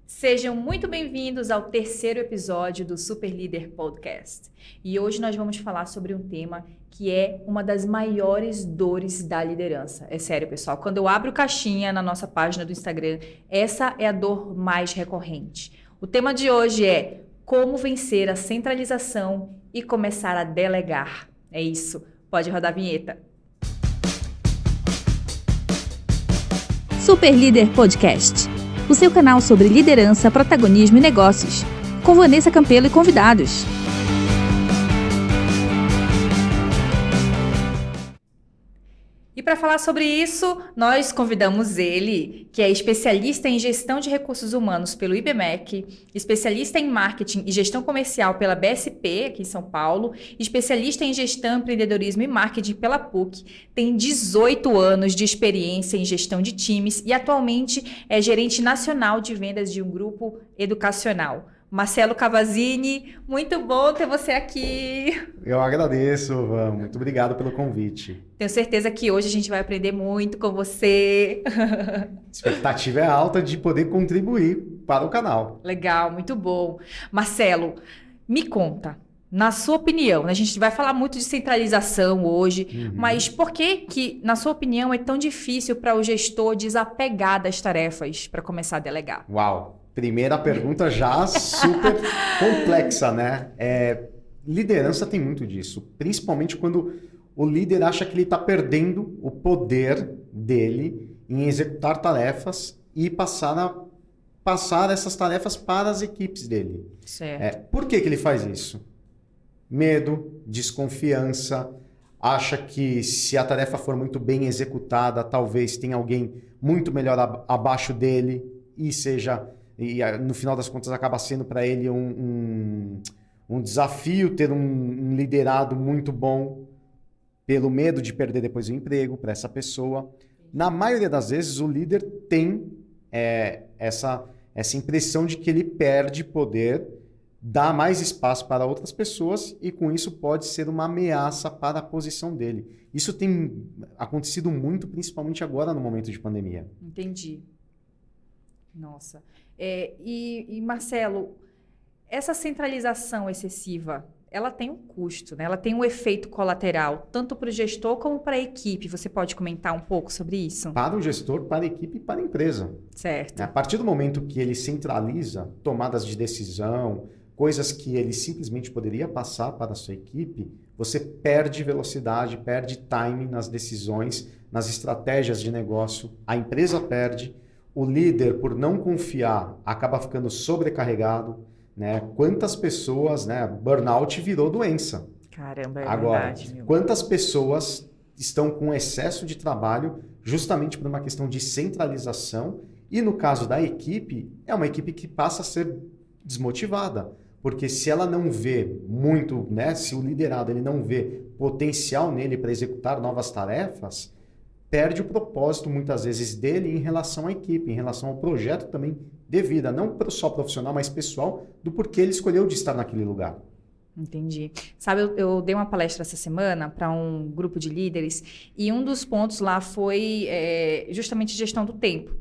Sejam muito bem-vindos ao terceiro episódio do Super Líder Podcast. E hoje nós vamos falar sobre um tema que é uma das maiores dores da liderança. É sério, pessoal. Quando eu abro caixinha na nossa página do Instagram, essa é a dor mais recorrente. O tema de hoje é como vencer a centralização e começar a delegar. É isso. Pode rodar a vinheta. Super Líder Podcast, o seu canal sobre liderança, protagonismo e negócios, com Vanessa Campelo e convidados. E para falar sobre isso, nós convidamos ele, que é especialista em gestão de recursos humanos pelo IBMEC, especialista em marketing e gestão comercial pela BSP, aqui em São Paulo, especialista em gestão, empreendedorismo e marketing pela PUC, tem 18 anos de experiência em gestão de times e atualmente é gerente nacional de vendas de um grupo educacional. Marcelo Cavazzini, muito bom ter você aqui. Eu agradeço, Van. Muito obrigado pelo convite. Tenho certeza que hoje a gente vai aprender muito com você. A expectativa é alta de poder contribuir para o canal. Legal, muito bom. Marcelo, me conta, na sua opinião, né, a gente vai falar muito de centralização hoje, mas por que, na sua opinião, é tão difícil para o gestor desapegar das tarefas para começar a delegar? Uau! Primeira pergunta já super complexa, né? Liderança tem muito disso, principalmente quando o líder acha que ele está perdendo o poder dele em executar tarefas e passar essas tarefas para as equipes dele. Certo. Por que ele faz isso? Medo, desconfiança, acha que se a tarefa for muito bem executada, talvez tenha alguém muito melhor abaixo dele e no final das contas acaba sendo para ele um desafio ter um liderado muito bom, pelo medo de perder depois o emprego para essa pessoa. Na maioria das vezes o líder tem essa impressão de que ele perde poder, dá mais espaço para outras pessoas e com isso pode ser uma ameaça para a posição dele. Isso tem acontecido muito, principalmente agora no momento de pandemia. Entendi. Nossa. E Marcelo, essa centralização excessiva, ela tem um custo, né? Ela tem um efeito colateral, tanto para o gestor como para a equipe. Você pode comentar um pouco sobre isso? Para o gestor, para a equipe e para a empresa. Certo. A partir do momento que ele centraliza tomadas de decisão, coisas que ele simplesmente poderia passar para a sua equipe, você perde velocidade, perde time nas decisões, nas estratégias de negócio, a empresa perde. O líder, por não confiar, acaba ficando sobrecarregado, né? Quantas pessoas, né? Burnout virou doença. Caramba, é Agora, verdade, meu. quantas pessoas estão com excesso de trabalho justamente por uma questão de centralização e no caso da equipe, é uma equipe que passa a ser desmotivada. Porque se ela não vê muito, né? Se o liderado ele não vê potencial nele para executar novas tarefas, perde o propósito, muitas vezes, dele em relação à equipe, em relação ao projeto também de vida, não só profissional, mas pessoal, do porquê ele escolheu de estar naquele lugar. Entendi. Sabe, eu dei uma palestra essa semana para um grupo de líderes e um dos pontos lá foi justamente gestão do tempo.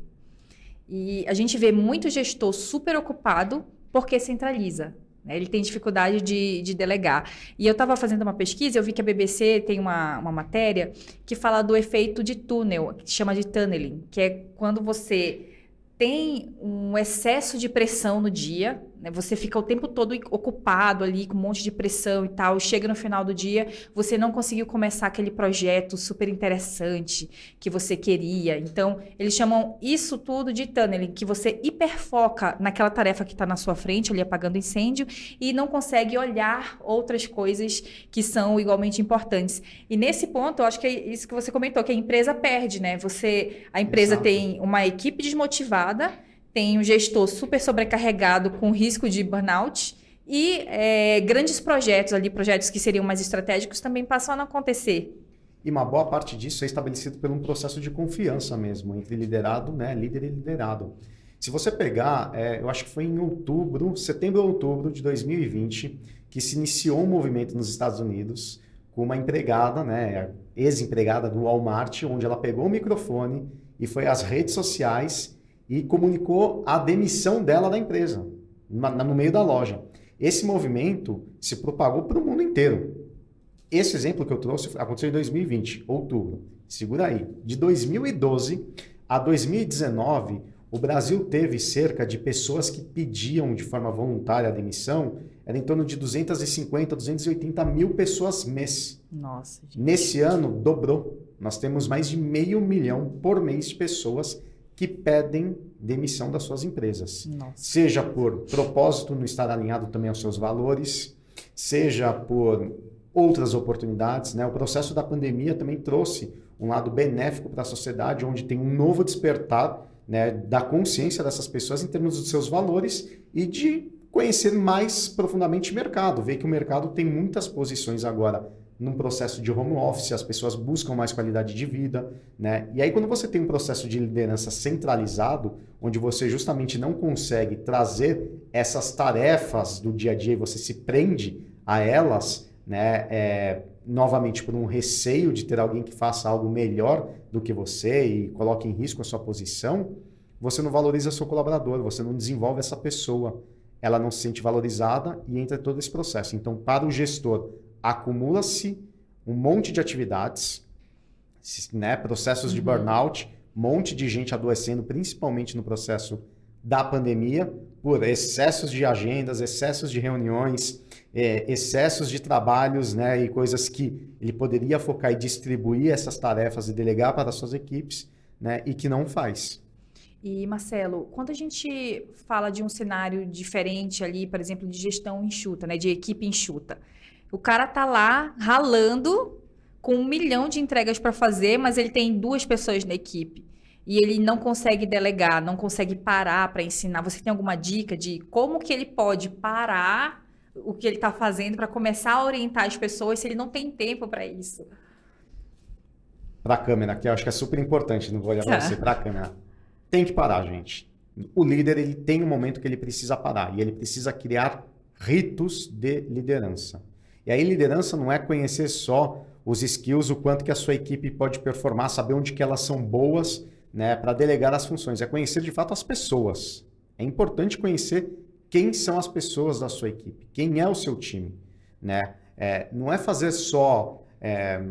E a gente vê muito gestor super ocupado porque centraliza. Ele tem dificuldade de delegar. E eu estava fazendo uma pesquisa, eu vi que a BBC tem uma matéria que fala do efeito de túnel, que chama de tunneling, que é quando você tem um excesso de pressão no dia, né? Você fica o tempo todo ocupado ali com um monte de pressão e tal, chega no final do dia, você não conseguiu começar aquele projeto super interessante que você queria. Então, eles chamam isso tudo de tunneling, que você hiperfoca naquela tarefa que está na sua frente, ali apagando incêndio, e não consegue olhar outras coisas que são igualmente importantes. E nesse ponto, eu acho que é isso que você comentou, que a empresa perde, né? A empresa Exato. tem uma equipe desmotivada, tem um gestor super sobrecarregado com risco de burnout e grandes projetos ali, projetos que seriam mais estratégicos, também passam a não acontecer. E uma boa parte disso é estabelecido por um processo de confiança mesmo, entre liderado, né, líder e liderado. Se você pegar, eu acho que foi em setembro ou outubro de 2020, que se iniciou um movimento nos Estados Unidos com uma empregada, né, ex-empregada do Walmart, onde ela pegou o microfone e foi às redes sociais e comunicou a demissão dela da empresa, no meio da loja. Esse movimento se propagou para o mundo inteiro. Esse exemplo que eu trouxe aconteceu em 2020, outubro. Segura aí. De 2012 a 2019, o Brasil teve cerca de pessoas que pediam de forma voluntária a demissão, era em torno de 250, 280 mil pessoas mês. Nossa, gente. Nesse ano, dobrou. Nós temos mais de 500 mil por mês de pessoas que pedem demissão das suas empresas. Nossa. Seja por propósito, não estar alinhado também aos seus valores, seja por outras oportunidades, né? O processo da pandemia também trouxe um lado benéfico para a sociedade, onde tem um novo despertar, né, da consciência dessas pessoas em termos dos seus valores e de conhecer mais profundamente o mercado. Ver que o mercado tem muitas posições agora num processo de home office, as pessoas buscam mais qualidade de vida, né? E aí quando você tem um processo de liderança centralizado, onde você justamente não consegue trazer essas tarefas do dia a dia e você se prende a elas, né? Novamente por um receio de ter alguém que faça algo melhor do que você e coloque em risco a sua posição, você não valoriza seu colaborador, você não desenvolve essa pessoa, ela não se sente valorizada e entra todo esse processo. Então, para o gestor, acumula-se um monte de atividades, né? Processos de burnout, um monte de gente adoecendo, principalmente no processo da pandemia, por excessos de agendas, excessos de reuniões, excessos de trabalhos, né? E coisas que ele poderia focar e distribuir essas tarefas e delegar para as suas equipes, né? E que não faz. E, Marcelo, quando a gente fala de um cenário diferente ali, por exemplo, de gestão enxuta, né? De equipe enxuta, o cara tá lá ralando com 1 milhão de entregas para fazer, mas ele tem 2 pessoas na equipe. E ele não consegue delegar, não consegue parar para ensinar. Você tem alguma dica de como que ele pode parar o que ele está fazendo para começar a orientar as pessoas se ele não tem tempo para isso? Para a câmera, que eu acho que é super importante, não vou olhar para você, para a câmera. Tem que parar, gente. O líder, ele tem um momento que ele precisa parar e ele precisa criar ritos de liderança. E aí liderança não é conhecer só os skills, o quanto que a sua equipe pode performar, saber onde que elas são boas, né, para delegar as funções. É conhecer de fato as pessoas. É importante conhecer quem são as pessoas da sua equipe, quem é o seu time, né? Não é fazer só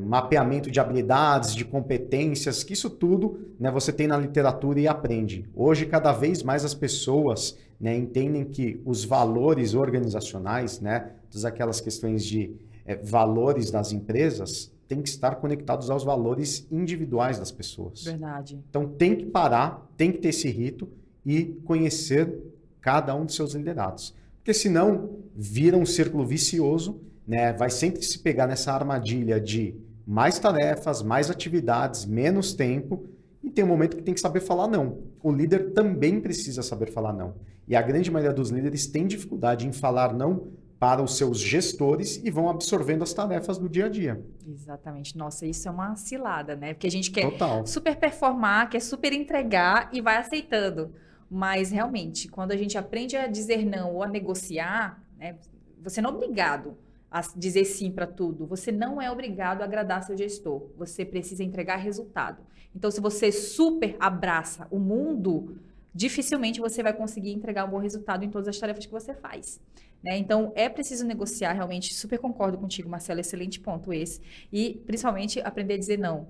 mapeamento de habilidades, de competências, que isso tudo, né, você tem na literatura e aprende. Hoje, cada vez mais as pessoas, né, entendem que os valores organizacionais, né, todas aquelas questões de valores das empresas, têm que estar conectados aos valores individuais das pessoas. Verdade. Então tem que parar, tem que ter esse rito e conhecer cada um dos seus liderados. Porque senão vira um círculo vicioso, né? Vai sempre se pegar nessa armadilha de mais tarefas, mais atividades, menos tempo, e tem um momento que tem que saber falar não. O líder também precisa saber falar não. E a grande maioria dos líderes tem dificuldade em falar não para os seus gestores e vão absorvendo as tarefas do dia a dia. Exatamente. Nossa, isso é uma cilada, né? Porque a gente quer Total. super performar, quer super entregar e vai aceitando. Mas, realmente, quando a gente aprende a dizer não ou a negociar, né, você não é obrigado a dizer sim para tudo. Você não é obrigado a agradar seu gestor. Você precisa entregar resultado. Então, se você super abraça o mundo, dificilmente você vai conseguir entregar um bom resultado em todas as tarefas que você faz. Né? Então, é preciso negociar, realmente, super concordo contigo, Marcelo, excelente ponto esse. E, principalmente, aprender a dizer não.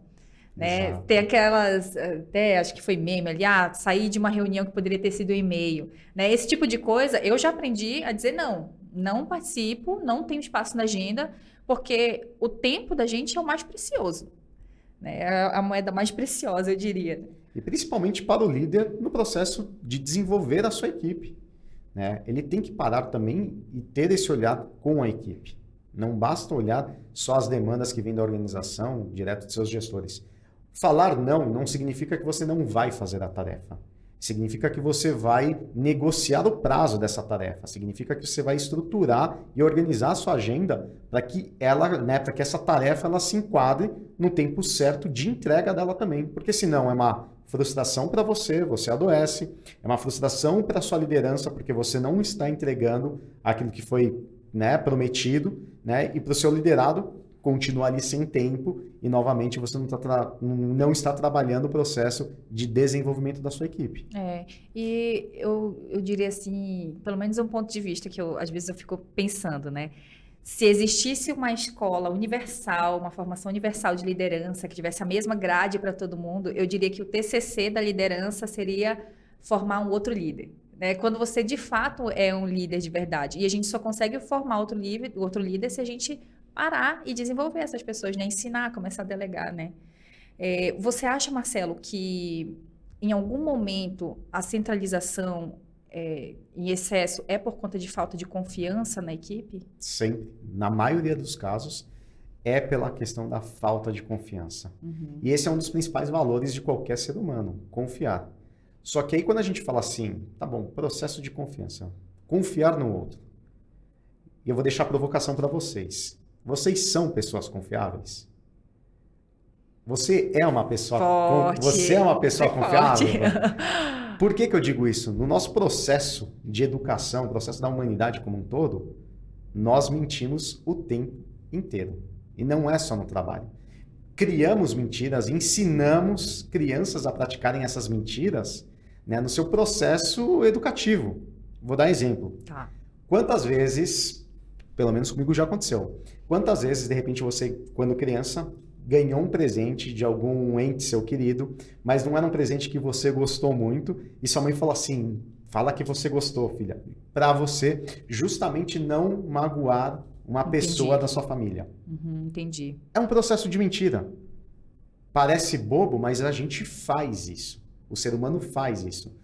Né? Tem aquelas, até acho que foi meme ali, sair de uma reunião que poderia ter sido um e-mail. Né? Esse tipo de coisa, eu já aprendi a dizer não. Não participo, não tenho espaço na agenda, porque o tempo da gente é o mais precioso. Né? É a moeda mais preciosa, eu diria. E principalmente para o líder no processo de desenvolver a sua equipe. Né? Ele tem que parar também e ter esse olhar com a equipe. Não basta olhar só as demandas que vêm da organização, direto de seus gestores. Falar não significa que você não vai fazer a tarefa. Significa que você vai negociar o prazo dessa tarefa. Significa que você vai estruturar e organizar a sua agenda para que ela, né, para que essa tarefa ela se enquadre no tempo certo de entrega dela também. Porque senão é uma frustração para você, você adoece, é uma frustração para a sua liderança, porque você não está entregando aquilo que foi, né, prometido, né, e para o seu liderado, continua ali sem tempo e, novamente, você não está trabalhando o processo de desenvolvimento da sua equipe. E eu diria assim, pelo menos um ponto de vista que às vezes eu fico pensando, né? Se existisse uma escola universal, uma formação universal de liderança, que tivesse a mesma grade para todo mundo, eu diria que o TCC da liderança seria formar um outro líder. Né? Quando você, de fato, é um líder de verdade. E a gente só consegue formar outro líder se a gente parar e desenvolver essas pessoas, né? Ensinar, começar a delegar, né? Você acha, Marcelo, que em algum momento a centralização em excesso é por conta de falta de confiança na equipe? Sempre. Na maioria dos casos, é pela questão da falta de confiança. Uhum. E esse é um dos principais valores de qualquer ser humano, confiar. Só que aí quando a gente fala assim, tá bom, processo de confiança, confiar no outro. E eu vou deixar a provocação para vocês. Vocês são pessoas confiáveis? Você é uma pessoa, você é uma pessoa confiável? Por que eu digo isso? No nosso processo de educação, processo da humanidade como um todo, nós mentimos o tempo inteiro. E não é só no trabalho. Criamos mentiras, ensinamos crianças a praticarem essas mentiras, né, no seu processo educativo. Vou dar exemplo. Tá. Quantas vezes, pelo menos comigo já aconteceu, quantas vezes, de repente, você, quando criança, ganhou um presente de algum ente seu querido, mas não era um presente que você gostou muito, e sua mãe falou assim, fala que você gostou, filha, para você justamente não magoar uma pessoa da sua família. Entendi. É um processo de mentira. Parece bobo, mas a gente faz isso. O ser humano faz isso.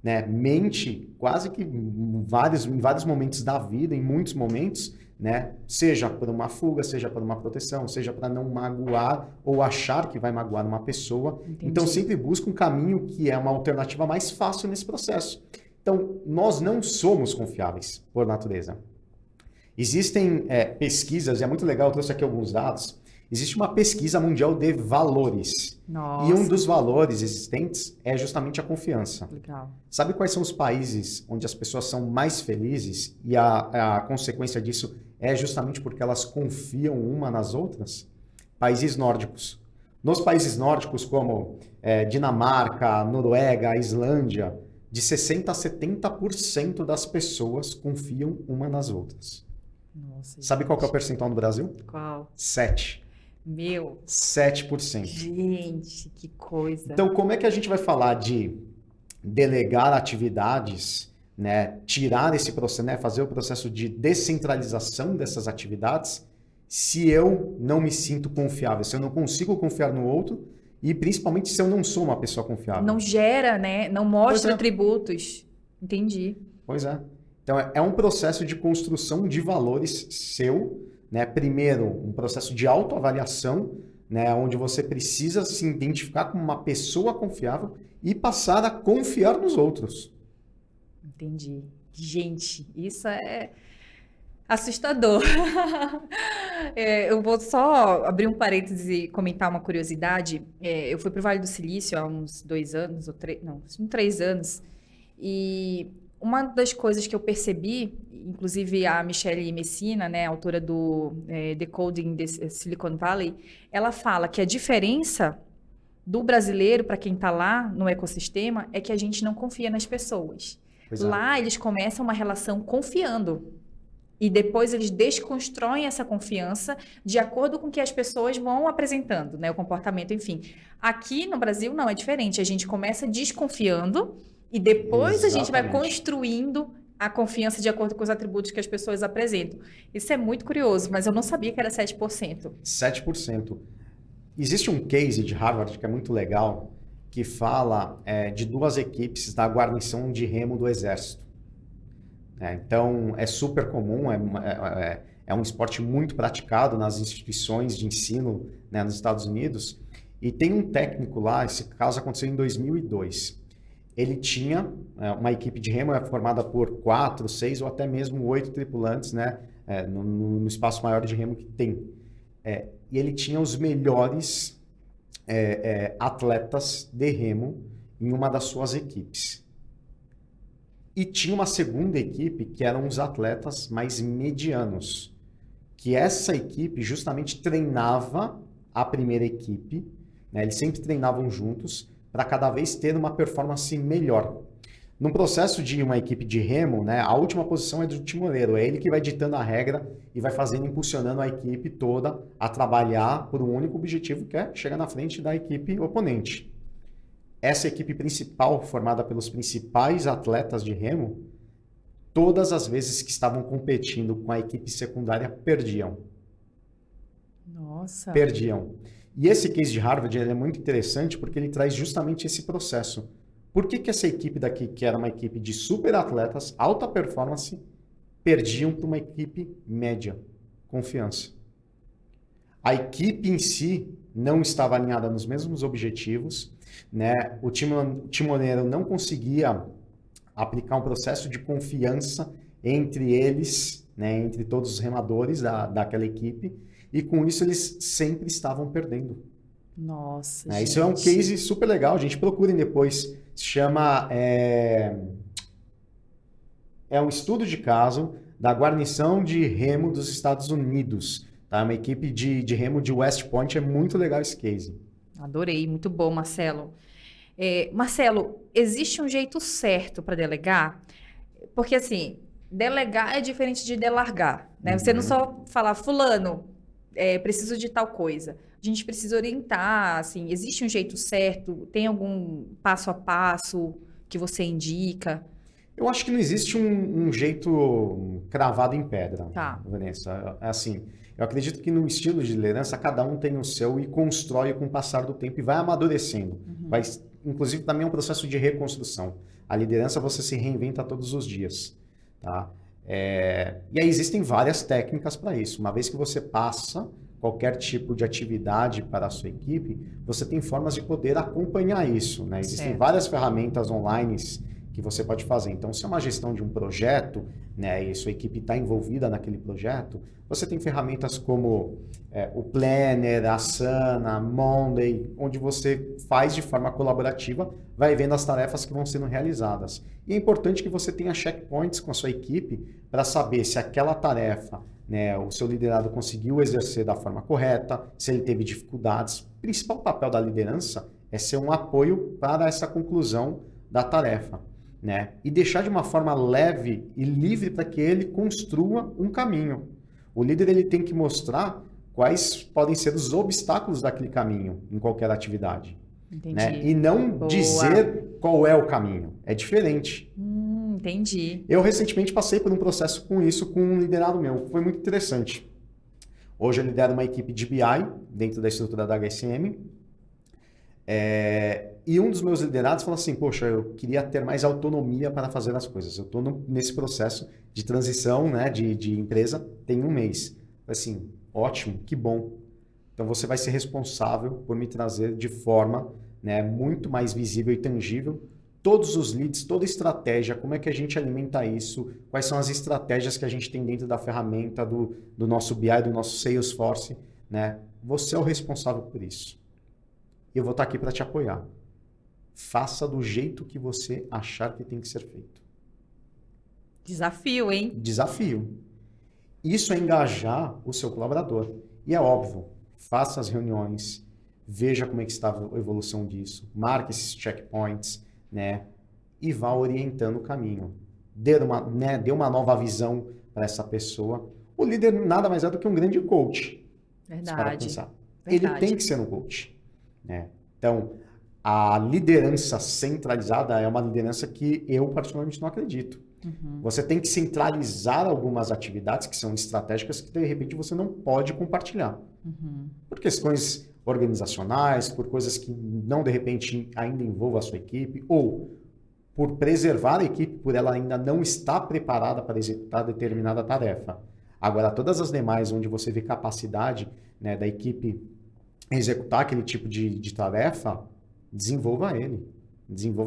Né? Mente quase que em vários momentos da vida, em muitos momentos, né? Seja por uma fuga, seja por uma proteção, seja para não magoar ou achar que vai magoar uma pessoa. Entendi. Então sempre busca um caminho que é uma alternativa mais fácil nesse processo. Então nós não somos confiáveis por natureza. Existem pesquisas, e é muito legal, eu trouxe aqui alguns dados. Existe uma pesquisa mundial de valores. Nossa. E um dos valores existentes é justamente a confiança. Legal. Sabe quais são os países onde as pessoas são mais felizes? E a consequência disso é justamente porque elas confiam uma nas outras? Países nórdicos. Nos países nórdicos, como Dinamarca, Noruega, Islândia, de 60% a 70% das pessoas confiam uma nas outras. Nossa, sabe qual que é o percentual no Brasil? Qual? 7%. 7%. Gente, que coisa. Então, como é que a gente vai falar de delegar atividades, né, tirar esse processo, né, fazer o processo de descentralização dessas atividades, se eu não me sinto confiável, se eu não consigo confiar no outro e principalmente se eu não sou uma pessoa confiável? Não gera, né? Não mostra atributos. Entendi. Pois é. Então, é um processo de construção de valores seu, né? Primeiro, um processo de autoavaliação, né? Onde você precisa se identificar como uma pessoa confiável e passar a confiar nos outros. Entendi. Gente, isso é assustador. Eu vou só abrir um parênteses e comentar uma curiosidade. Eu fui para o Vale do Silício há uns 2 anos, ou 3, não, 3 anos, e uma das coisas que eu percebi, inclusive a Michelle Messina, né, autora do Decoding the Silicon Valley, ela fala que a diferença do brasileiro para quem está lá no ecossistema é que a gente não confia nas pessoas. Lá eles começam uma relação confiando e depois eles desconstroem essa confiança de acordo com o que as pessoas vão apresentando, né, o comportamento, enfim. Aqui no Brasil não, é diferente. A gente começa desconfiando e depois a gente vai construindo a confiança de acordo com os atributos que as pessoas apresentam. Isso é muito curioso, mas eu não sabia que era 7%. 7%. Existe um case de Harvard que é muito legal, que fala de 2 equipes da guarnição de remo do Exército. Então, é super comum, é um esporte muito praticado nas instituições de ensino, né, nos Estados Unidos. E tem um técnico lá, esse caso aconteceu em 2002. Ele tinha uma equipe de remo formada por 4, 6 ou até mesmo 8 tripulantes, né, no espaço maior de remo que tem. E ele tinha os melhores atletas de remo em uma das suas equipes. E tinha uma segunda equipe que eram os atletas mais medianos, que essa equipe justamente treinava a primeira equipe, né? Eles sempre treinavam juntos para cada vez ter uma performance melhor. No processo de uma equipe de remo, né, a última posição é do timoneiro, é ele que vai ditando a regra e vai fazendo, impulsionando a equipe toda a trabalhar por um único objetivo, que é chegar na frente da equipe oponente. Essa equipe principal, formada pelos principais atletas de remo, todas as vezes que estavam competindo com a equipe secundária, perdiam. Nossa. Perdiam. E esse case de Harvard ele é muito interessante porque ele traz justamente esse processo. Por que essa equipe daqui, que era uma equipe de super atletas, alta performance, perdiam para uma equipe média, confiança? A equipe em si não estava alinhada nos mesmos objetivos, né? O timoneiro não conseguia aplicar um processo de confiança entre eles, né? Entre todos os remadores daquela equipe, e com isso eles sempre estavam perdendo. Nossa, Né? gente. Isso é um case super legal, gente. Procurem depois. Se chama... É um estudo de caso da guarnição de remo dos Estados Unidos. Tá? Uma equipe de remo de West Point. É muito legal esse case. Adorei, muito bom, Marcelo. Marcelo, existe um jeito certo para delegar? Porque, assim, delegar é diferente de delargar, né? Você não só falar, fulano, preciso de tal coisa. A gente precisa orientar, assim, existe um jeito certo? Tem algum passo a passo que você indica? Eu acho que não existe um jeito cravado em pedra, Tá. Vanessa. Assim, eu acredito que no estilo de liderança, cada um tem o seu e constrói com o passar do tempo e vai amadurecendo. Vai, inclusive, também é um processo de reconstrução. A liderança você se reinventa todos os dias. Tá? E aí existem várias técnicas para isso. Uma vez que você passa qualquer tipo de atividade para a sua equipe, você tem formas de poder acompanhar isso. Né? Existem Certo. várias ferramentas online que você pode fazer. Então, se é uma gestão de um projeto, né, e sua equipe está envolvida naquele projeto, você tem ferramentas como o Planner, a Asana, Monday, onde você faz de forma colaborativa, vai vendo as tarefas que vão sendo realizadas. E é importante que você tenha checkpoints com a sua equipe para saber se aquela tarefa, né, o seu liderado conseguiu exercer da forma correta, se ele teve dificuldades. O principal papel da liderança é ser um apoio para essa conclusão da tarefa. Né? E deixar de uma forma leve e livre para que ele construa um caminho. O líder ele tem que mostrar quais podem ser os obstáculos daquele caminho em qualquer atividade. Entendi. Né? E não Boa. dizer qual é o caminho. É diferente. Entendi. Eu recentemente passei por um processo com isso com um liderado meu. Foi muito interessante. Hoje eu lidero uma equipe de BI dentro da estrutura da HSM. E um dos meus liderados falou assim, poxa, eu queria ter mais autonomia para fazer as coisas. Eu estou nesse processo de transição, né, de empresa, tem um mês. Assim, ótimo, que bom. Então você vai ser responsável por me trazer de forma, né, muito mais visível e tangível todos os leads, toda a estratégia, como é que a gente alimenta isso, quais são as estratégias que a gente tem dentro da ferramenta do nosso BI, do nosso Salesforce. Né? Você é o responsável por isso. Eu vou estar aqui para te apoiar. Faça do jeito que você achar que tem que ser feito. Desafio, hein? Desafio. Isso é engajar o seu colaborador. E é óbvio, faça as reuniões, veja como é que está a evolução disso, marque esses checkpoints, né? E vá orientando o caminho. Dê uma nova visão para essa pessoa. O líder nada mais é do que um grande coach. Verdade. Pensar. Verdade. Ele tem que ser um coach. Né? Então, a liderança centralizada é uma liderança que eu particularmente não acredito. Você tem que centralizar algumas atividades que são estratégicas que de repente você não pode compartilhar. Por questões organizacionais, por coisas que não de repente ainda envolvam a sua equipe, ou por preservar a equipe, por ela ainda não estar preparada para executar determinada tarefa. Agora, todas as demais onde você vê capacidade, né, da equipe executar aquele tipo de tarefa, desenvolva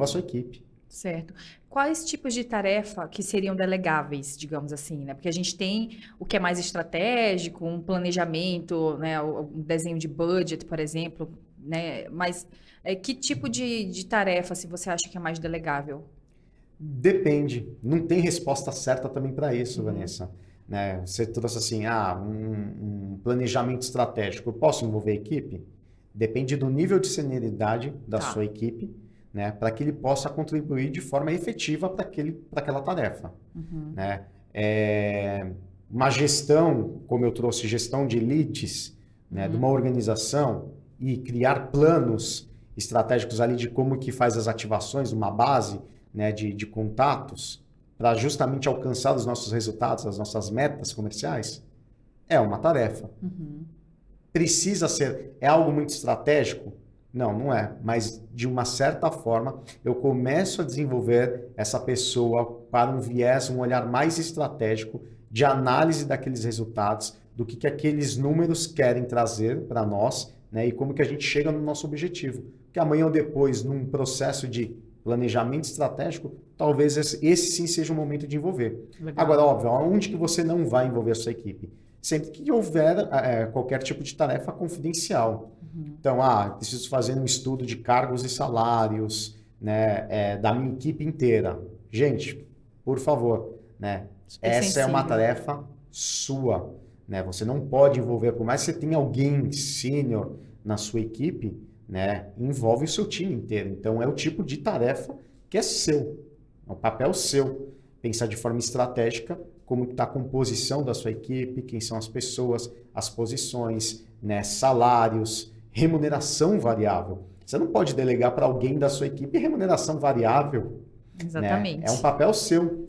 a sua equipe. Certo. Quais tipos de tarefa que seriam delegáveis, digamos assim, né? Porque a gente tem o que é mais estratégico, um planejamento, né? Um desenho de budget, por exemplo, né? Mas que tipo de tarefa, se você acha que é mais delegável? Depende. Não tem resposta certa também para isso, Vanessa. né? Você trouxe assim, um planejamento estratégico. Eu posso envolver a equipe? Depende do nível de senioridade da sua equipe, né? Para que ele possa contribuir de forma efetiva para aquela tarefa. Né? Uma gestão, como eu trouxe, gestão de leads, né? De uma organização e criar planos estratégicos ali de como que faz as ativações, uma base, né? de contatos, para justamente alcançar os nossos resultados, as nossas metas comerciais, é uma tarefa. Precisa ser... É algo muito estratégico? Não, não é. Mas, de uma certa forma, eu começo a desenvolver essa pessoa para um viés, um olhar mais estratégico de análise daqueles resultados, do que aqueles números querem trazer para nós, né? E como que a gente chega no nosso objetivo. Porque amanhã ou depois, num processo de planejamento estratégico, talvez esse sim seja o momento de envolver. Legal. Agora, óbvio, onde que você não vai envolver a sua equipe? Sempre que houver qualquer tipo de tarefa confidencial. Então, preciso fazer um estudo de cargos e salários, né, da minha equipe inteira. Gente, por favor, né, essa é uma tarefa sua. Né? Você não pode envolver, por mais que você tenha alguém sênior na sua equipe, né, envolve o seu time inteiro. Então, é o tipo de tarefa que é seu. É um papel seu. Pensar de forma estratégica como está a composição da sua equipe, quem são as pessoas, as posições, né, salários, remuneração variável. Você não pode delegar para alguém da sua equipe remuneração variável. Exatamente. Né? É um papel seu.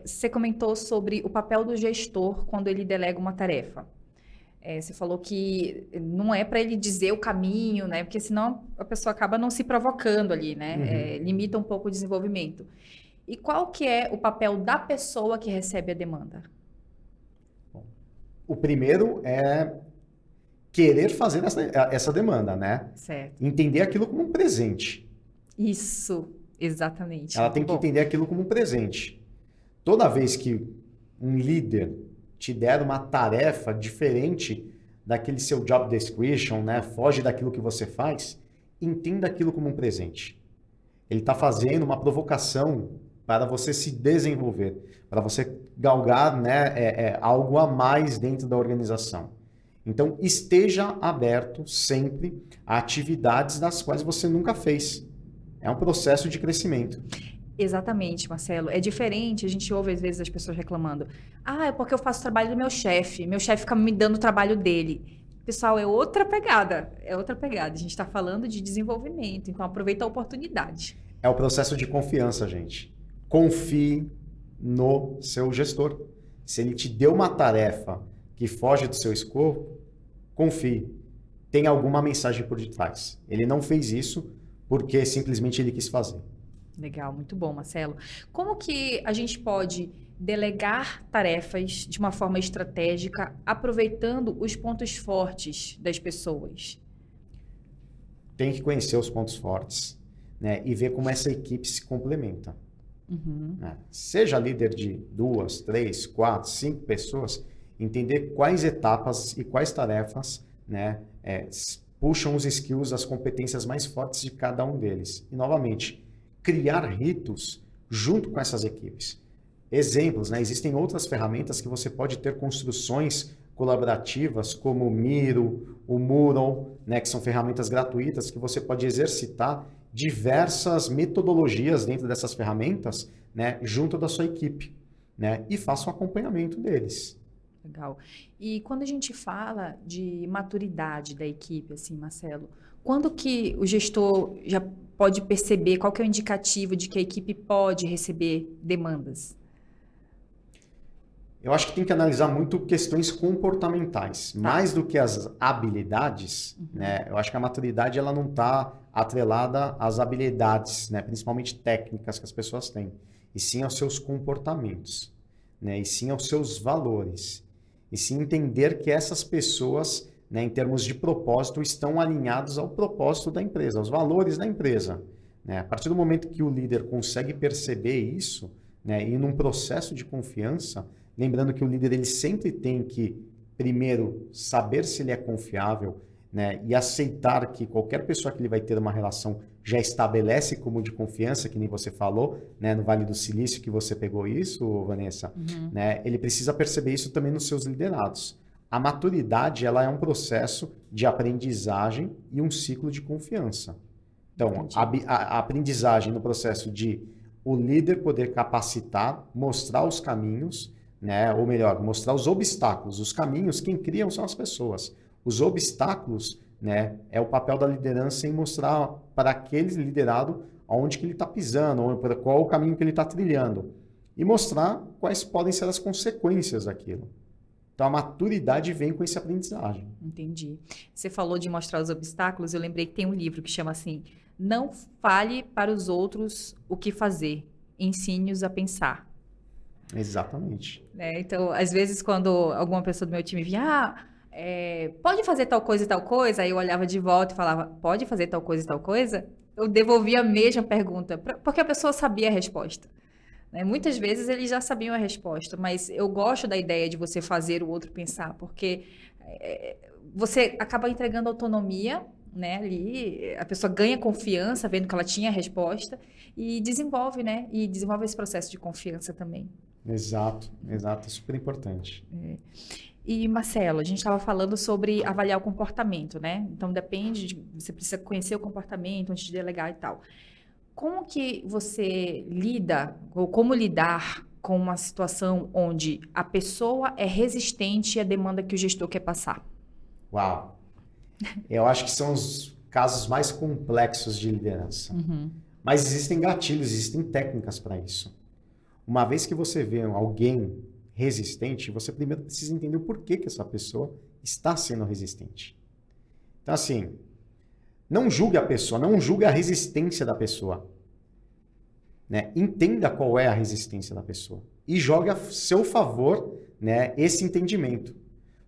Você comentou sobre o papel do gestor quando ele delega uma tarefa. Você falou que não é para ele dizer o caminho, né? Porque senão a pessoa acaba não se provocando ali, né? Limita um pouco o desenvolvimento. E qual que é o papel da pessoa que recebe a demanda? Bom, o primeiro é querer fazer essa demanda, né? Certo. Entender aquilo como um presente. Isso, exatamente. Ela tem que entender aquilo como um presente. Toda vez que um líder te der uma tarefa diferente daquele seu job description, né? Foge daquilo que você faz, entenda aquilo como um presente. Ele está fazendo uma provocação para você se desenvolver, para você galgar, né, algo a mais dentro da organização. Então, esteja aberto sempre a atividades das quais você nunca fez. É um processo de crescimento. Exatamente, Marcelo. É diferente, a gente ouve às vezes as pessoas reclamando. É porque eu faço o trabalho do meu chefe fica me dando o trabalho dele. Pessoal, é outra pegada, A gente está falando de desenvolvimento, então aproveita a oportunidade. É o processo de confiança, gente. Confie no seu gestor. Se ele te deu uma tarefa que foge do seu escopo, confie. Tem alguma mensagem por detrás. Ele não fez isso porque simplesmente ele quis fazer. Legal, muito bom, Marcelo. Como que a gente pode delegar tarefas de uma forma estratégica, aproveitando os pontos fortes das pessoas? Tem que conhecer os pontos fortes, né, e ver como essa equipe se complementa. Né? Seja líder de 2, 3, 4, 5 pessoas, entender quais etapas e quais tarefas, né, puxam os skills, as competências mais fortes de cada um deles. E, novamente, criar ritos junto com essas equipes. Exemplos, né? Existem outras ferramentas que você pode ter construções colaborativas, como o Miro, o Mural, né? Que são ferramentas gratuitas que você pode exercitar diversas metodologias dentro dessas ferramentas, né? Junto da sua equipe, né? E faça o acompanhamento deles. Legal. E quando a gente fala de maturidade da equipe, assim, Marcelo, quando que o gestor já pode perceber, qual que é o indicativo de que a equipe pode receber demandas? Eu acho que tem que analisar muito questões comportamentais, mais do que as habilidades, né? Eu acho que a maturidade ela não está atrelada às habilidades, né? Principalmente técnicas que as pessoas têm, e sim aos seus comportamentos, né? E sim aos seus valores, e sim entender que essas pessoas, né, em termos de propósito, estão alinhados ao propósito da empresa, aos valores da empresa. Né? A partir do momento que o líder consegue perceber isso, né, e num processo de confiança, lembrando que o líder ele sempre tem que, primeiro, saber se ele é confiável, né, e aceitar que qualquer pessoa que ele vai ter uma relação já estabelece como de confiança, que nem você falou, né, no Vale do Silício que você pegou isso, Vanessa, né, ele precisa perceber isso também nos seus liderados. A maturidade, ela é um processo de aprendizagem e um ciclo de confiança. Então, a aprendizagem no processo de o líder poder capacitar, mostrar os caminhos, né, ou melhor, mostrar os obstáculos. Os caminhos, quem criam são as pessoas. Os obstáculos, né, é o papel da liderança em mostrar para aquele liderado aonde que ele está pisando, ou para qual o caminho que ele está trilhando. E mostrar quais podem ser as consequências daquilo. Então, a maturidade vem com essa aprendizagem. Entendi. Você falou de mostrar os obstáculos, eu lembrei que tem um livro que chama assim, Não fale para os outros o que fazer, ensine-os a pensar. Exatamente. Então, às vezes, quando alguma pessoa do meu time vinha, pode fazer tal coisa e tal coisa, aí eu olhava de volta e falava, pode fazer tal coisa e tal coisa? Eu devolvia a mesma pergunta, porque a pessoa sabia a resposta. Muitas vezes eles já sabiam a resposta, mas eu gosto da ideia de você fazer o outro pensar, porque você acaba entregando autonomia, né, ali, a pessoa ganha confiança vendo que ela tinha a resposta e desenvolve, né, e desenvolve esse processo de confiança também. Exato, é super importante. E, Marcelo, a gente estava falando sobre avaliar o comportamento, né? Então, você precisa conhecer o comportamento antes de delegar e tal. Como que você lida, ou como lidar com uma situação onde a pessoa é resistente à demanda que o gestor quer passar? Uau! Eu acho que são os casos mais complexos de liderança. Mas existem gatilhos, existem técnicas para isso. Uma vez que você vê alguém resistente, você primeiro precisa entender o porquê que essa pessoa está sendo resistente. Então, assim, não julgue a pessoa, não julgue a resistência da pessoa. Né? Entenda qual é a resistência da pessoa e jogue a seu favor, né, esse entendimento.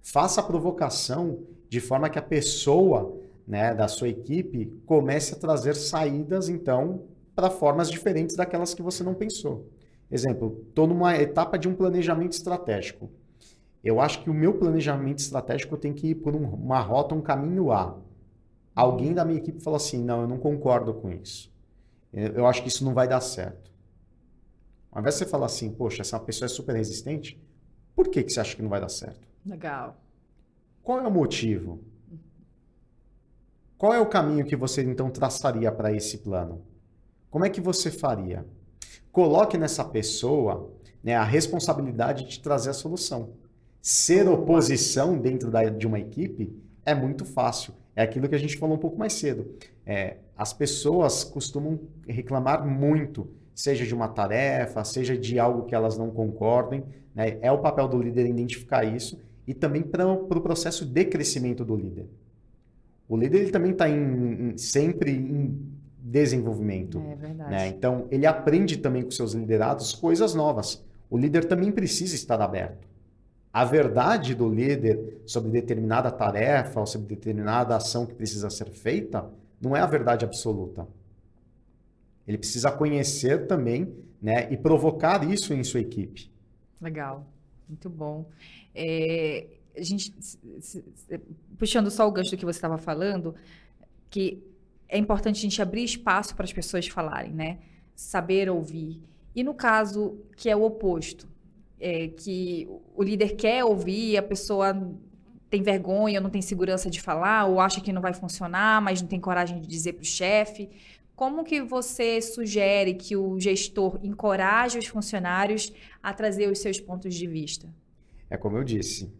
Faça a provocação de forma que a pessoa, né, da sua equipe comece a trazer saídas, então, para formas diferentes daquelas que você não pensou. Exemplo, estou numa etapa de um planejamento estratégico. Eu acho que o meu planejamento estratégico tem que ir por uma rota, um caminho A. Alguém da minha equipe falou assim, não, eu não concordo com isso. Eu acho que isso não vai dar certo. Ao invés de você falar assim, poxa, essa pessoa é super resistente, por que você acha que não vai dar certo? Legal. Qual é o motivo? Qual é o caminho que você, então, traçaria para esse plano? Como é que você faria? Coloque nessa pessoa, né, a responsabilidade de trazer a solução. Ser oposição dentro de uma equipe é muito fácil. É aquilo que a gente falou um pouco mais cedo. As pessoas costumam reclamar muito, seja de uma tarefa, seja de algo que elas não concordem. Né? É o papel do líder identificar isso e também para o processo de crescimento do líder. O líder ele também está sempre em desenvolvimento. É verdade. Né? Então, ele aprende também com seus liderados coisas novas. O líder também precisa estar aberto. A verdade do líder sobre determinada tarefa ou sobre determinada ação que precisa ser feita não é a verdade absoluta. Ele precisa conhecer também, né, e provocar isso em sua equipe. Legal, muito bom. Puxando só o gancho do que você estava falando, que é importante a gente abrir espaço para as pessoas falarem, né? Saber ouvir. E no caso que é o oposto, que o líder quer ouvir, a pessoa tem vergonha, não tem segurança de falar, ou acha que não vai funcionar, mas não tem coragem de dizer para o chefe. Como que você sugere que o gestor encoraje os funcionários a trazer os seus pontos de vista? É como eu disse,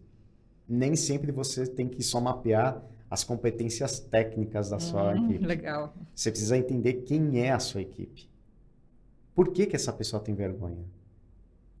nem sempre você tem que só mapear as competências técnicas da sua equipe. Legal. Você precisa entender quem é a sua equipe. Por que essa pessoa tem vergonha?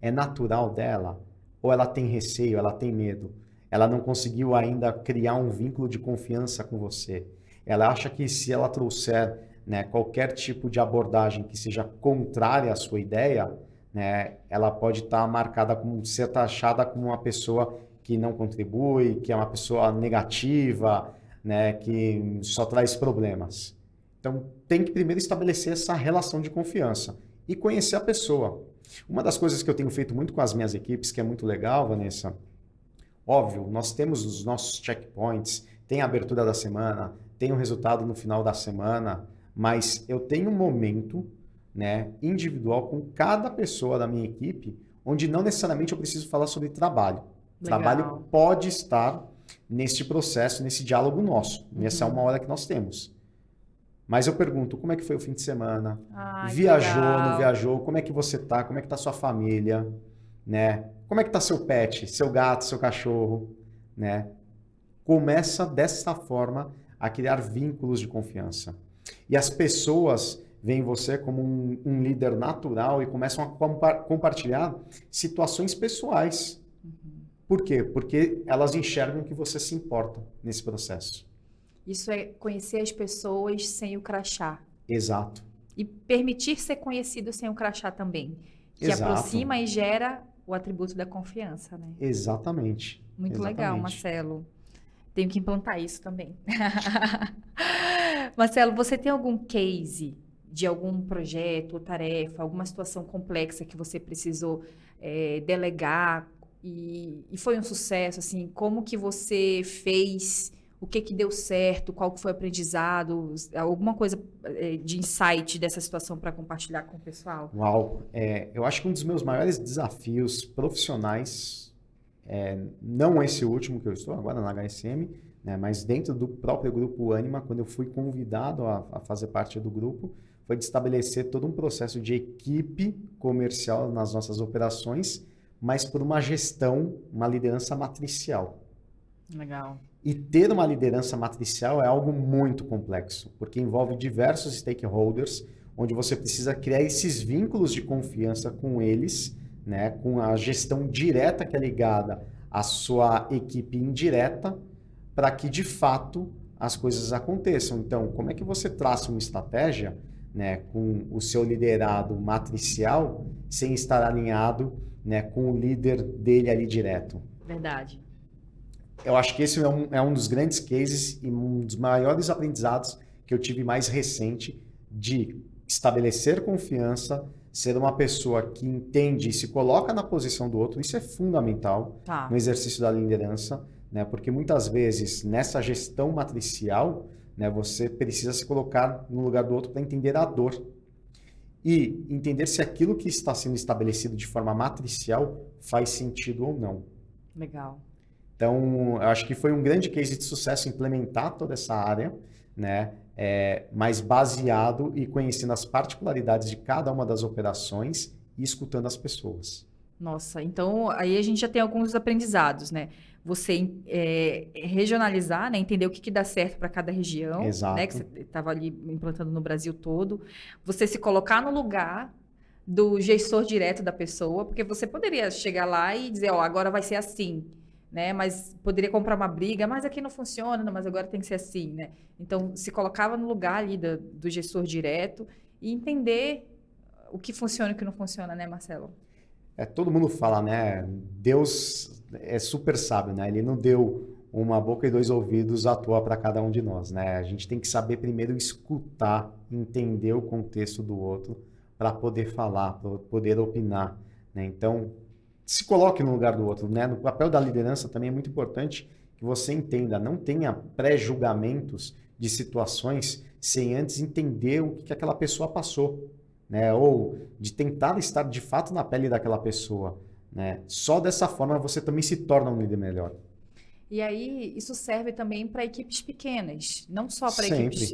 É natural dela? Ou ela tem receio, ela tem medo? Ela não conseguiu ainda criar um vínculo de confiança com você. Ela acha que se ela trouxer, né, qualquer tipo de abordagem que seja contrária à sua ideia, né, ela pode estar marcada como ser taxada como uma pessoa que não contribui, que é uma pessoa negativa, né, que só traz problemas. Então, tem que primeiro estabelecer essa relação de confiança e conhecer a pessoa. Uma das coisas que eu tenho feito muito com as minhas equipes, que é muito legal, Vanessa, óbvio, nós temos os nossos checkpoints, tem a abertura da semana, tem o resultado no final da semana, mas eu tenho um momento, né, individual com cada pessoa da minha equipe, onde não necessariamente eu preciso falar sobre trabalho. Legal. Trabalho pode estar neste processo, nesse diálogo nosso. Essa é uma hora que nós temos. Mas eu pergunto, como é que foi o fim de semana? Viajou, não viajou? Como é que você tá? Como é que tá sua família? Né? Como é que tá seu pet, seu gato, seu cachorro? Né? Começa dessa forma a criar vínculos de confiança. E as pessoas veem você como um líder natural e começam a compartilhar situações pessoais. Por quê? Porque elas enxergam que você se importa nesse processo. Isso é conhecer as pessoas sem o crachá. Exato. E permitir ser conhecido sem o crachá também. Que Exato. aproxima e gera o atributo da confiança, né? Exatamente. Muito Exatamente. legal, Marcelo. Tenho que implantar isso também. Marcelo, você tem algum case de algum projeto ou tarefa, alguma situação complexa que você precisou delegar e foi um sucesso, assim, como que você fez, o que deu certo, qual que foi o aprendizado, alguma coisa de insight dessa situação para compartilhar com o pessoal? Uau! Eu acho que um dos meus maiores desafios profissionais, não esse último que eu estou agora na HSM, né, mas dentro do próprio grupo Ânima, quando eu fui convidado a fazer parte do grupo, foi de estabelecer todo um processo de equipe comercial nas nossas operações, mas por uma gestão, uma liderança matricial. Legal. E ter uma liderança matricial é algo muito complexo, porque envolve diversos stakeholders, onde você precisa criar esses vínculos de confiança com eles, né, com a gestão direta que é ligada à sua equipe indireta, para que, de fato, as coisas aconteçam. Então, como é que você traça uma estratégia, né, com o seu liderado matricial, sem estar alinhado, né, com o líder dele ali direto? Verdade. Eu acho que esse é um dos grandes cases e um dos maiores aprendizados que eu tive mais recente de estabelecer confiança, ser uma pessoa que entende e se coloca na posição do outro. Isso é fundamental no exercício da liderança, né? Porque muitas vezes nessa gestão matricial, né, você precisa se colocar no lugar do outro para entender a dor e entender se aquilo que está sendo estabelecido de forma matricial faz sentido ou não. Legal. Então, eu acho que foi um grande case de sucesso implementar toda essa área, né? Mas baseado e conhecendo as particularidades de cada uma das operações e escutando as pessoas. Nossa, então aí a gente já tem alguns aprendizados, né? Você regionalizar, né? Entender o que dá certo para cada região, Exato. Né? Que você estava ali implantando no Brasil todo. Você se colocar no lugar do gestor direto da pessoa, porque você poderia chegar lá e dizer, ó, agora vai ser assim, né? Mas poderia comprar uma briga, mas aqui não funciona, não, mas agora tem que ser assim, né? Então, se colocava no lugar ali do gestor direto e entender o que funciona e o que não funciona, né, Marcelo? Todo mundo fala, né? Deus é super sábio, né? Ele não deu uma boca e dois ouvidos à toa para cada um de nós, né? A gente tem que saber primeiro escutar, entender o contexto do outro para poder falar, para poder opinar, né? Então, se coloque no lugar do outro, né? No papel da liderança também é muito importante que você entenda, não tenha pré-julgamentos de situações sem antes entender o que aquela pessoa passou, né? Ou de tentar estar de fato na pele daquela pessoa, né? Só dessa forma você também se torna um líder melhor. E aí, isso serve também para equipes pequenas, não só para Sempre. equipes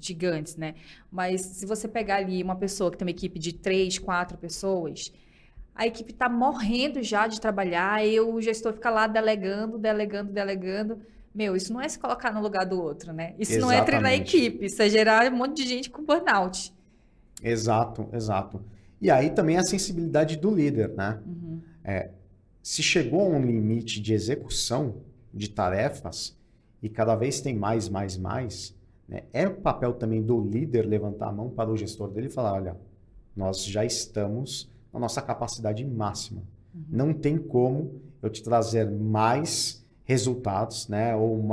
gigantes, né? Mas se você pegar ali uma pessoa que tem uma equipe de 3, 4 pessoas, a equipe está morrendo já de trabalhar e o gestor fica lá delegando. Meu, isso não é se colocar no lugar do outro, né? Isso não é treinar a equipe, isso é gerar um monte de gente com burnout. Exato, exato. E aí também a sensibilidade do líder, né? Uhum. Se chegou a um limite de execução de tarefas e cada vez tem mais, né? É o papel também do líder levantar a mão para o gestor dele e falar, olha, nós já estamos na nossa capacidade máxima. Uhum. Não tem como eu te trazer mais resultados, né? Ou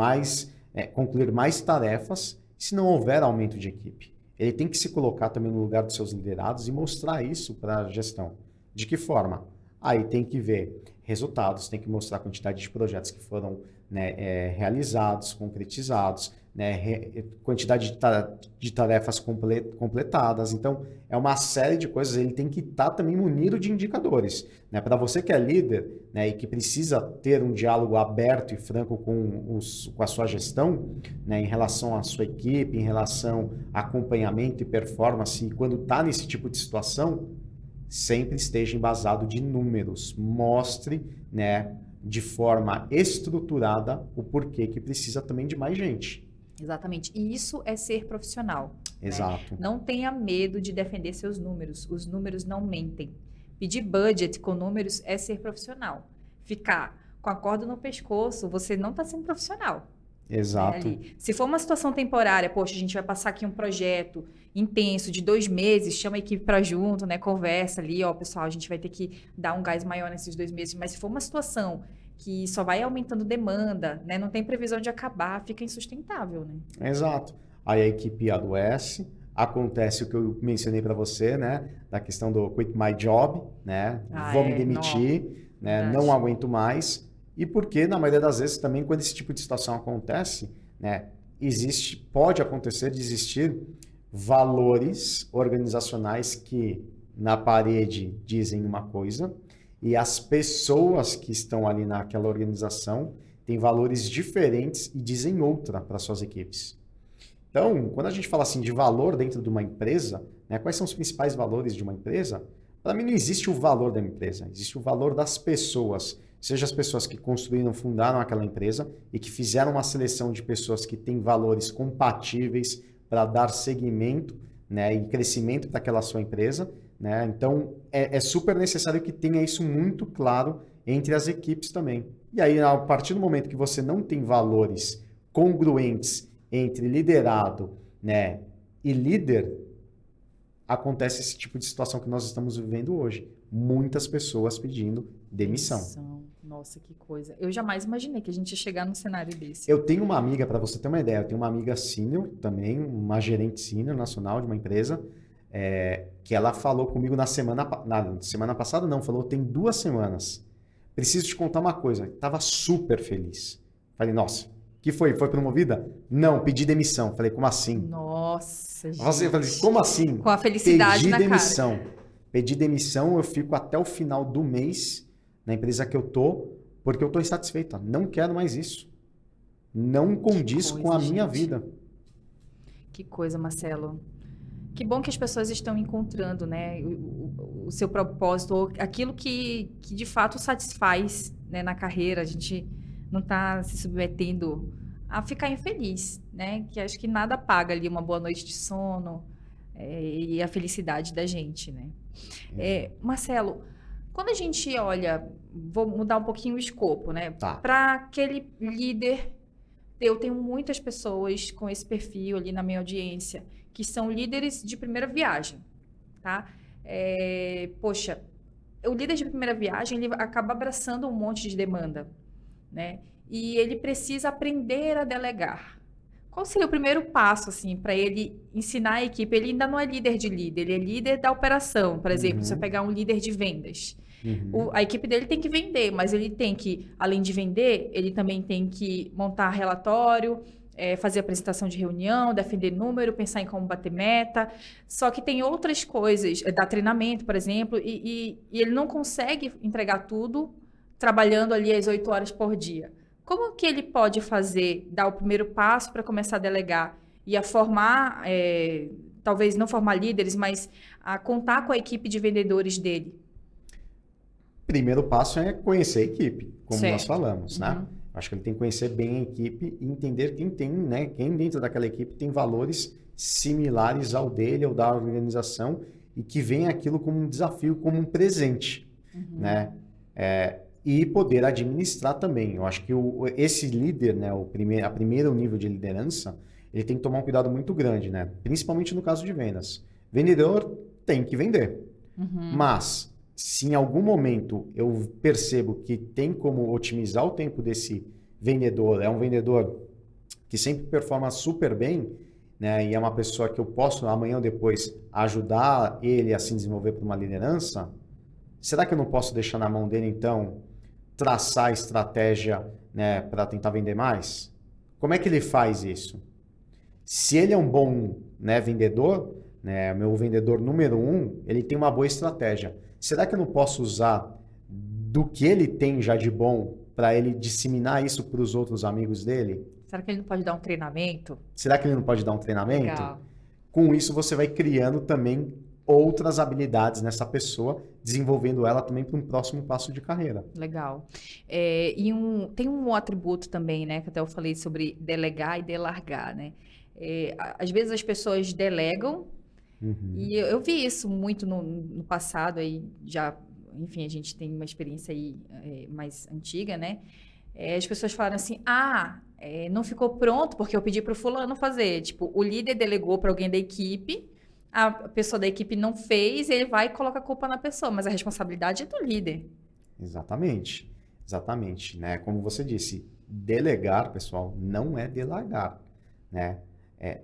concluir mais tarefas se não houver aumento de equipe. Ele tem que se colocar também no lugar dos seus liderados e mostrar isso para a gestão. De que forma? Aí tem que ver resultados, tem que mostrar a quantidade de projetos que foram, né, realizados, concretizados, né, quantidade de tarefas completadas. Então, é uma série de coisas. Ele tem que estar também munido de indicadores. Né? Para você que é líder, né, e que precisa ter um diálogo aberto e franco com a sua gestão, né, em relação à sua equipe, em relação a acompanhamento e performance, e quando está nesse tipo de situação, sempre esteja embasado de números. Mostre, né, de forma estruturada o porquê que precisa também de mais gente. Exatamente. E isso é ser profissional. Exato. Né? Não tenha medo de defender seus números. Os números não mentem. Pedir budget com números é ser profissional. Ficar com a corda no pescoço, você não está sendo profissional. Exato. Né, se for uma situação temporária, poxa, a gente vai passar aqui um projeto intenso de 2 meses, chama a equipe para junto, né? Conversa ali, ó, pessoal, a gente vai ter que dar um gás maior nesses 2 meses. Mas se for uma situação que só vai aumentando demanda, né? Não tem previsão de acabar, fica insustentável, né? Exato. Aí a equipe adoece, acontece o que eu mencionei para você, né? Da questão do quit my job, né? Vou me demitir, né? Não aguento mais. E porque, na maioria das vezes, também quando esse tipo de situação acontece, né? Pode acontecer de existir valores organizacionais que na parede dizem uma coisa e as pessoas que estão ali naquela organização têm valores diferentes e dizem outra para suas equipes. Então, quando a gente fala assim de valor dentro de uma empresa, né, quais são os principais valores de uma empresa? Para mim não existe o valor da empresa, existe o valor das pessoas. Seja as pessoas que construíram, fundaram aquela empresa e que fizeram uma seleção de pessoas que têm valores compatíveis para dar seguimento, né, e crescimento para aquela sua empresa. Né? Então, é super necessário que tenha isso muito claro entre as equipes também. E aí, a partir do momento que você não tem valores congruentes entre liderado, né, e líder, acontece esse tipo de situação que nós estamos vivendo hoje. Muitas pessoas pedindo demissão. Nossa, que coisa. Eu jamais imaginei que a gente ia chegar num cenário desse. Eu tenho uma amiga, para você ter uma ideia, eu tenho uma amiga sênior também, uma gerente sênior nacional de uma empresa, que ela falou comigo na semana passada, não, falou tem 2 semanas. Preciso te contar uma coisa, estava super feliz. Falei, nossa, que foi? Foi promovida? Não, pedi demissão. Falei, como assim? Nossa, gente. Eu falei, como assim? Com a felicidade na demissão. cara. Pedi demissão, eu fico até o final do mês na empresa que eu tô, porque eu tô insatisfeita. Não quero mais isso. Não condiz com a minha vida. Que coisa, Marcelo. Que bom que as pessoas estão encontrando, né, o seu propósito, aquilo que de fato satisfaz, né, na carreira. A gente não está se submetendo a ficar infeliz, né? Que acho que nada paga ali uma boa noite de sono e a felicidade da gente, né? Marcelo, quando a gente olha, vou mudar um pouquinho o escopo, né? Tá. Para aquele líder, eu tenho muitas pessoas com esse perfil ali na minha audiência, que são líderes de primeira viagem, tá? Poxa, o líder de primeira viagem, ele acaba abraçando um monte de demanda, né? E ele precisa aprender a delegar. Qual seria o primeiro passo, assim, para ele ensinar a equipe? Ele ainda não é líder de líder, ele é líder da operação. Por exemplo, se eu pegar um líder de vendas, a equipe dele tem que vender, mas ele tem que, além de vender, ele também tem que montar relatório, fazer apresentação de reunião, defender número, pensar em como bater meta. Só que tem outras coisas, dar treinamento, por exemplo, e ele não consegue entregar tudo trabalhando ali as 8 horas por dia. Como que ele pode dar o primeiro passo para começar a delegar e a formar, talvez não formar líderes, mas a contar com a equipe de vendedores dele? Primeiro passo é conhecer a equipe, como nós falamos, né? Uhum. Acho que ele tem que conhecer bem a equipe e entender quem tem, né? Quem dentro daquela equipe tem valores similares ao dele ou da organização e que vem aquilo como um desafio, como um presente, né? E poder administrar também. Eu acho que esse líder, né, a primeiro nível de liderança, ele tem que tomar um cuidado muito grande, né? Principalmente no caso de vendas. Vendedor tem que vender. Mas, se em algum momento eu percebo que tem como otimizar o tempo desse vendedor, é um vendedor que sempre performa super bem, né, e é uma pessoa que eu posso, amanhã ou depois, ajudar ele a se desenvolver para uma liderança, será que eu não posso deixar na mão dele, então, traçar a estratégia, né, para tentar vender mais? Como é que ele faz isso? Se ele é um bom, né, vendedor, né, meu vendedor número 1, ele tem uma boa estratégia. Será que eu não posso usar do que ele tem já de bom para ele disseminar isso para os outros amigos dele? Será que ele não pode dar um treinamento? Será que ele não pode dar um treinamento? Legal. Com isso, você vai criando também outras habilidades nessa pessoa, desenvolvendo ela também para um próximo passo de carreira. Legal. Tem um atributo também, né, que até eu falei sobre delegar e delargar, né? Às vezes as pessoas delegam, e eu vi isso muito no passado, aí já, enfim, a gente tem uma experiência aí mais antiga, né? As pessoas falaram assim, não ficou pronto porque eu pedi para o fulano fazer. Tipo, o líder delegou para alguém da equipe, a pessoa da equipe não fez, ele vai e coloca a culpa na pessoa, mas a responsabilidade é do líder. Exatamente, exatamente, né? Como você disse, delegar, pessoal, não é delargar, né?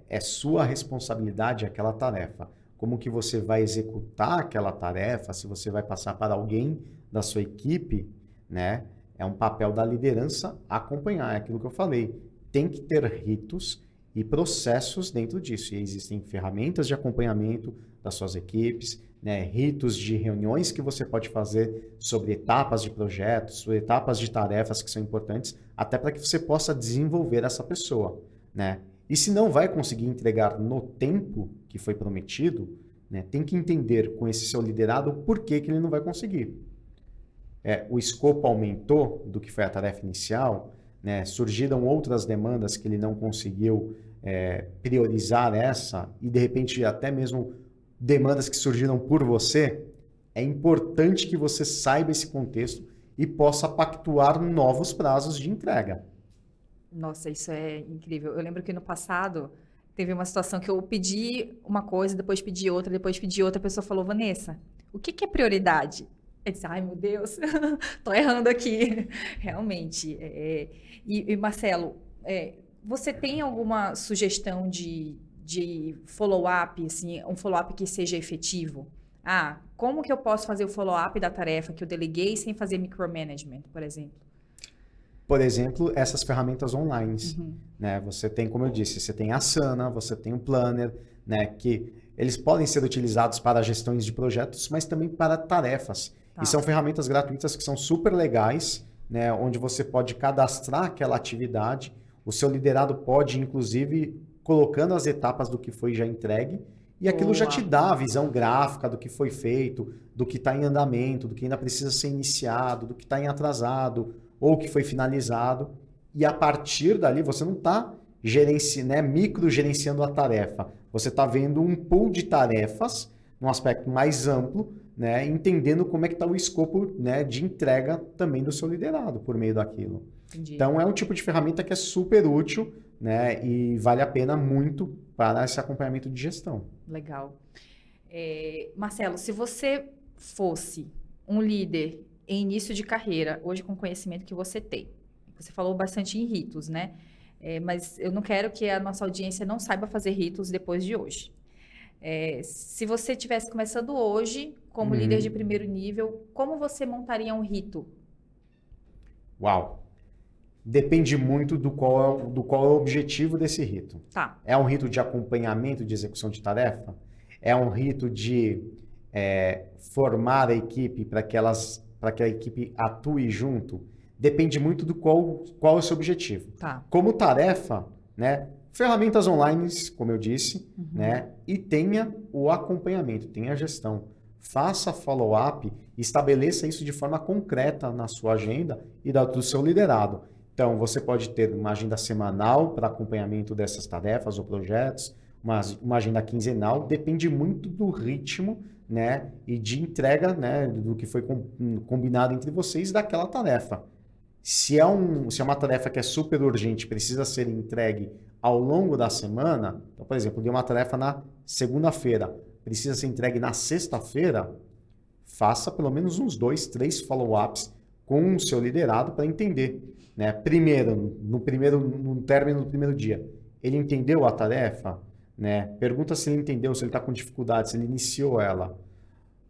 É sua responsabilidade aquela tarefa. Como que você vai executar aquela tarefa, se você vai passar para alguém da sua equipe, né? É um papel da liderança acompanhar, é aquilo que eu falei. Tem que ter ritos e processos dentro disso. E existem ferramentas de acompanhamento das suas equipes, né? Ritos de reuniões que você pode fazer sobre etapas de projetos, sobre etapas de tarefas que são importantes, até para que você possa desenvolver essa pessoa, né? E se não vai conseguir entregar no tempo que foi prometido, né, tem que entender com esse seu liderado o porquê que ele não vai conseguir. O escopo aumentou do que foi a tarefa inicial, né, surgiram outras demandas que ele não conseguiu priorizar essa, e de repente até mesmo demandas que surgiram por você. É importante que você saiba esse contexto e possa pactuar novos prazos de entrega. Nossa, isso é incrível. Eu lembro que no passado teve uma situação que eu pedi uma coisa, depois pedi outra, a pessoa falou, Vanessa, o que é prioridade? Eu disse, ai meu Deus, tô errando aqui. Realmente. E Marcelo, você tem alguma sugestão de follow-up, assim, um follow-up que seja efetivo? Como que eu posso fazer o follow-up da tarefa que eu deleguei sem fazer micromanagement, por exemplo? Por exemplo, essas ferramentas online, né? Você tem, como eu disse, você tem a Asana, você tem o Planner, né? Que eles podem ser utilizados para gestões de projetos, mas também para tarefas. Tá. E são ferramentas gratuitas que são super legais, né? Onde você pode cadastrar aquela atividade. O seu liderado pode, inclusive, colocando as etapas do que foi já entregue, e aquilo já te dá a visão gráfica do que foi feito, do que está em andamento, do que ainda precisa ser iniciado, do que está em atrasado, ou que foi finalizado, e a partir dali você não está micro-gerenciando a tarefa, você está vendo um pool de tarefas, num aspecto mais amplo, né, entendendo como é que está o escopo, né, de entrega também do seu liderado por meio daquilo. Entendi. Então é um tipo de ferramenta que é super útil, né, e vale a pena muito para esse acompanhamento de gestão. Legal. Marcelo, se você fosse um líder em início de carreira, hoje com o conhecimento que você tem, você falou bastante em ritos, né? Mas eu não quero que a nossa audiência não saiba fazer ritos depois de hoje. Se você estivesse começando hoje, como líder de primeiro nível, como você montaria um rito? Uau! Depende muito do qual é o objetivo desse rito. Tá. É um rito de acompanhamento de execução de tarefa? É um rito de formar a equipe para que a equipe atue junto? Depende muito do qual é o seu objetivo. Tá. Como tarefa, né, ferramentas online, como eu disse, né, e tenha o acompanhamento, tenha a gestão. Faça follow-up e estabeleça isso de forma concreta na sua agenda e do seu liderado. Então, você pode ter uma agenda semanal para acompanhamento dessas tarefas ou projetos, uma agenda quinzenal, depende muito do ritmo, né, e de entrega, né, do que foi combinado entre vocês daquela tarefa. Se é uma tarefa que é super urgente, precisa ser entregue ao longo da semana, então, por exemplo, dei uma tarefa na segunda-feira, precisa ser entregue na sexta-feira, faça pelo menos uns 2, 3 follow-ups com o seu liderado para entender, né? Primeiro, no término do primeiro dia, ele entendeu a tarefa, né? Pergunta se ele entendeu, se ele está com dificuldade, se ele iniciou ela.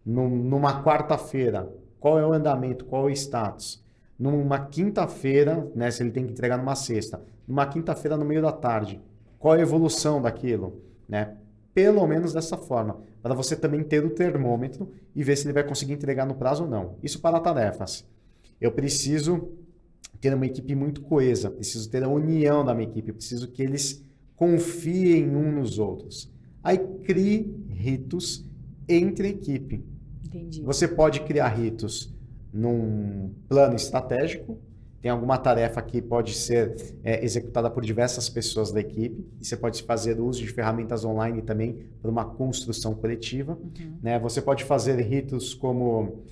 Numa quarta-feira, qual é o andamento, qual é o status? Numa quinta-feira, né, se ele tem que entregar numa sexta. Numa quinta-feira, no meio da tarde, Qual a evolução daquilo, né? Pelo menos dessa forma, para você também ter o termômetro e ver se ele vai conseguir entregar no prazo ou não. Isso para tarefas. Eu preciso ter uma equipe muito coesa, preciso ter a união da minha equipe, preciso que eles confiem uns nos outros. Aí crie ritos entre a equipe. Entendi. Você pode criar ritos num plano estratégico, tem alguma tarefa que pode ser executada por diversas pessoas da equipe, e você pode fazer uso de ferramentas online também para uma construção coletiva. Né? Você pode fazer ritos como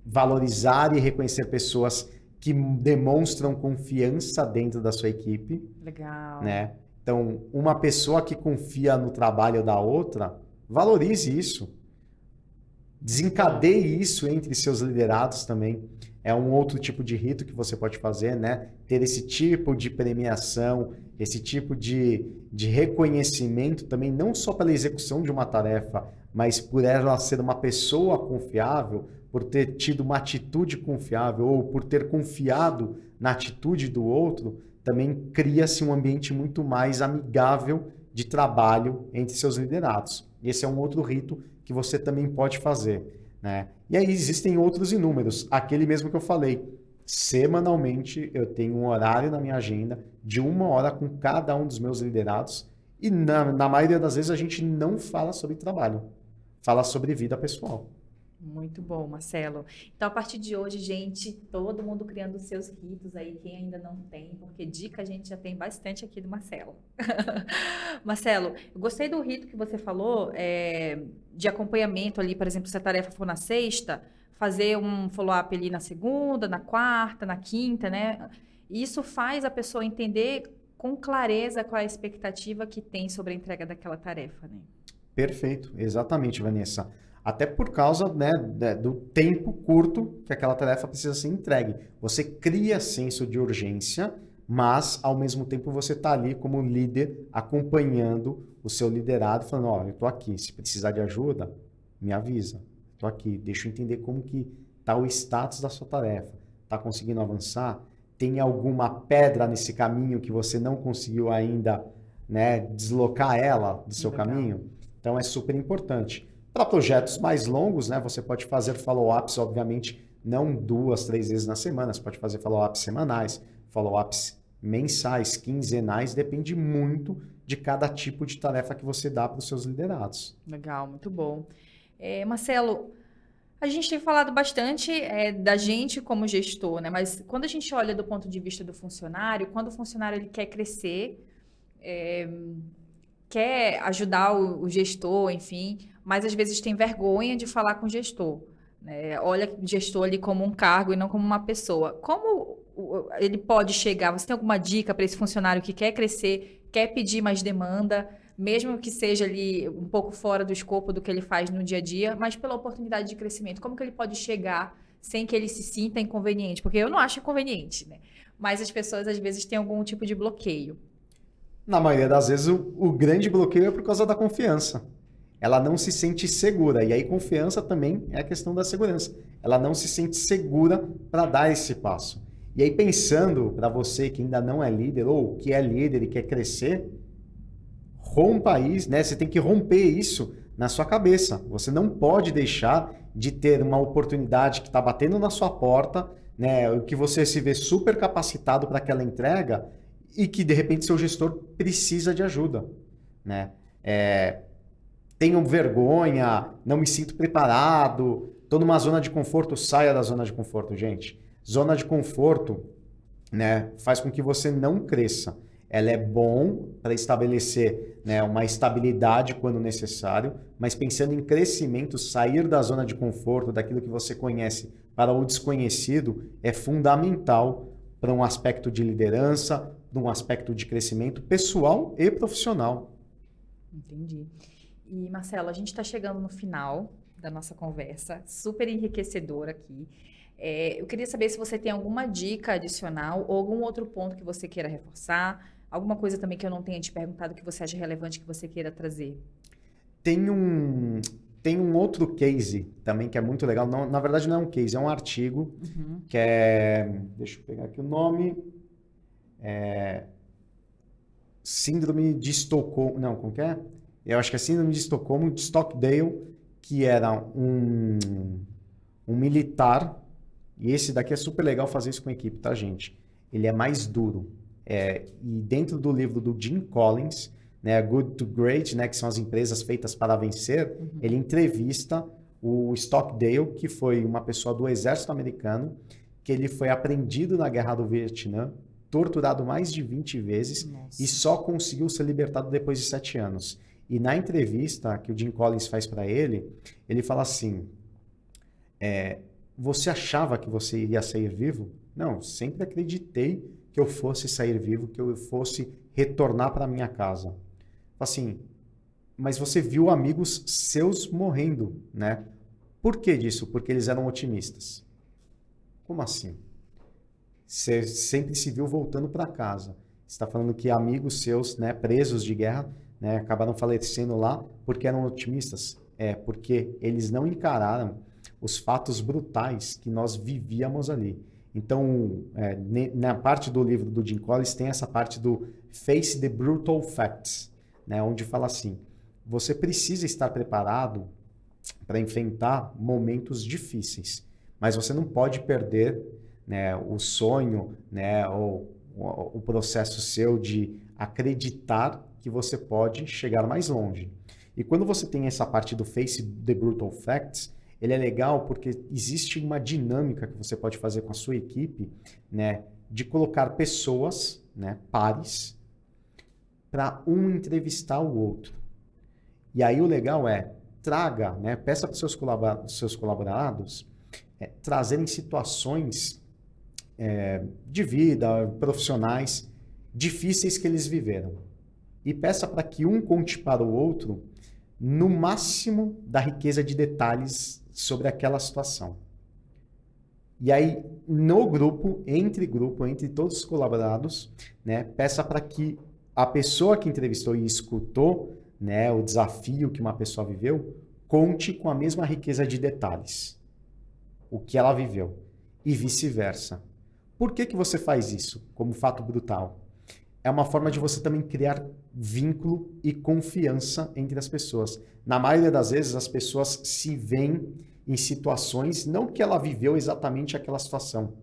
valorizar e reconhecer pessoas que demonstram confiança dentro da sua equipe. Legal. Né? Então, uma pessoa que confia no trabalho da outra, valorize isso. Desencadeie isso entre seus liderados também. É um outro tipo de rito que você pode fazer, né? Ter esse tipo de premiação, esse tipo de reconhecimento também, não só pela execução de uma tarefa, mas por ela ser uma pessoa confiável, por ter tido uma atitude confiável ou por ter confiado na atitude do outro, também cria-se um ambiente muito mais amigável de trabalho entre seus liderados. E esse é um outro rito que você também pode fazer, né? E aí existem outros inúmeros. Aquele mesmo que eu falei. Semanalmente eu tenho um horário na minha agenda de 1 hora com cada um dos meus liderados e na maioria das vezes a gente não fala sobre trabalho. Fala sobre vida pessoal. Muito bom, Marcelo. Então, a partir de hoje, gente, todo mundo criando os seus ritos aí, quem ainda não tem, porque dica a gente já tem bastante aqui do Marcelo. Marcelo, eu gostei do rito que você falou, de acompanhamento ali, por exemplo, se a tarefa for na sexta, fazer um follow-up ali na segunda, na quarta, na quinta, né? Isso faz a pessoa entender com clareza qual é a expectativa que tem sobre a entrega daquela tarefa, né? Perfeito, exatamente, Vanessa. Até por causa, né, do tempo curto que aquela tarefa precisa ser entregue. Você cria senso de urgência, mas ao mesmo tempo você está ali como líder acompanhando o seu liderado, falando, ó, eu estou aqui, se precisar de ajuda, me avisa. Estou aqui, deixa eu entender como que está o status da sua tarefa. Está conseguindo avançar? Tem alguma pedra nesse caminho que você não conseguiu ainda, né, deslocar ela do seu caminho? Então é super importante. Para projetos mais longos, né, você pode fazer follow-ups, obviamente, não 2, 3 vezes na semana, você pode fazer follow-ups semanais, follow-ups mensais, quinzenais, depende muito de cada tipo de tarefa que você dá para os seus liderados. Legal, muito bom. Marcelo, a gente tem falado bastante da gente como gestor, né? Mas quando a gente olha do ponto de vista do funcionário, quando o funcionário ele quer crescer, quer ajudar o gestor, enfim, mas às vezes tem vergonha de falar com o gestor, né? Olha o gestor ali como um cargo e não como uma pessoa. Como ele pode chegar? Você tem alguma dica para esse funcionário que quer crescer, quer pedir mais demanda, mesmo que seja ali um pouco fora do escopo do que ele faz no dia a dia, mas pela oportunidade de crescimento? Como que ele pode chegar sem que ele se sinta inconveniente? Porque eu não acho inconveniente, né? Mas as pessoas às vezes têm algum tipo de bloqueio. Na maioria das vezes, o grande bloqueio é por causa da confiança. Ela não se sente segura. E aí, confiança também é a questão da segurança. Ela não se sente segura para dar esse passo. E aí, pensando para você que ainda não é líder ou que é líder e quer crescer, rompa isso, né? Você tem que romper isso na sua cabeça. Você não pode deixar de ter uma oportunidade que está batendo na sua porta, né? Que você se vê super capacitado para aquela entrega e que, de repente, seu gestor precisa de ajuda, né? Tenho vergonha, não me sinto preparado, estou numa zona de conforto, saia da zona de conforto, gente. Zona de conforto, né, faz com que você não cresça. Ela é bom para estabelecer, né, uma estabilidade quando necessário, mas pensando em crescimento, sair da zona de conforto, daquilo que você conhece para o desconhecido, é fundamental para um aspecto de liderança, para um aspecto de crescimento pessoal e profissional. Entendi. E, Marcelo, a gente está chegando no final da nossa conversa, super enriquecedora aqui. Eu queria saber se você tem alguma dica adicional ou algum outro ponto que você queira reforçar, alguma coisa também que eu não tenha te perguntado que você acha relevante que você queira trazer. Tem um outro case também que é muito legal. Não, na verdade, não é um case, é um artigo que é... Deixa eu pegar aqui o nome. Síndrome de Estocolmo. Não, como que é? Eu acho que é Síndrome de Estocolmo de Stockdale, que era um militar. E esse daqui é super legal fazer isso com a equipe, tá, gente? Ele é mais duro. E dentro do livro do Jim Collins, né, Good to Great, né, que são as empresas feitas para vencer, ele entrevista o Stockdale, que foi uma pessoa do exército americano, que ele foi apreendido na Guerra do Vietnã, torturado mais de 20 vezes. Nossa. E só conseguiu ser libertado depois de 7 anos. E na entrevista que o Jim Collins faz para ele, ele fala assim, você achava que você iria sair vivo? Não, sempre acreditei que eu fosse sair vivo, que eu fosse retornar para minha casa. Assim, mas você viu amigos seus morrendo, né? Por que disso? Porque eles eram otimistas. Como assim? Você sempre se viu voltando para casa. Você está falando que amigos seus, né, presos de guerra, né, acabaram falecendo lá porque eram otimistas? Porque eles não encararam os fatos brutais que nós vivíamos ali. Então, na parte do livro do Jim Collins, tem essa parte do Face the Brutal Facts, né, onde fala assim, você precisa estar preparado para enfrentar momentos difíceis, mas você não pode perder, né, o sonho, né, ou o processo seu de acreditar que você pode chegar mais longe. E quando você tem essa parte do Face the Brutal Facts, ele é legal porque existe uma dinâmica que você pode fazer com a sua equipe, né, de colocar pessoas, né, pares, para um entrevistar o outro. E aí o legal traga, né, peça para os seus colaborados trazerem situações de vida, profissionais, difíceis que eles viveram. E peça para que um conte para o outro no máximo da riqueza de detalhes sobre aquela situação. E aí, no grupo, entre todos os colaborados, né, peça para que a pessoa que entrevistou e escutou, né, o desafio que uma pessoa viveu, conte com a mesma riqueza de detalhes o que ela viveu e vice-versa. Por que você faz isso como fato brutal? É uma forma de você também criar vínculo e confiança entre as pessoas. Na maioria das vezes, as pessoas se veem em situações, não que ela viveu exatamente aquela situação,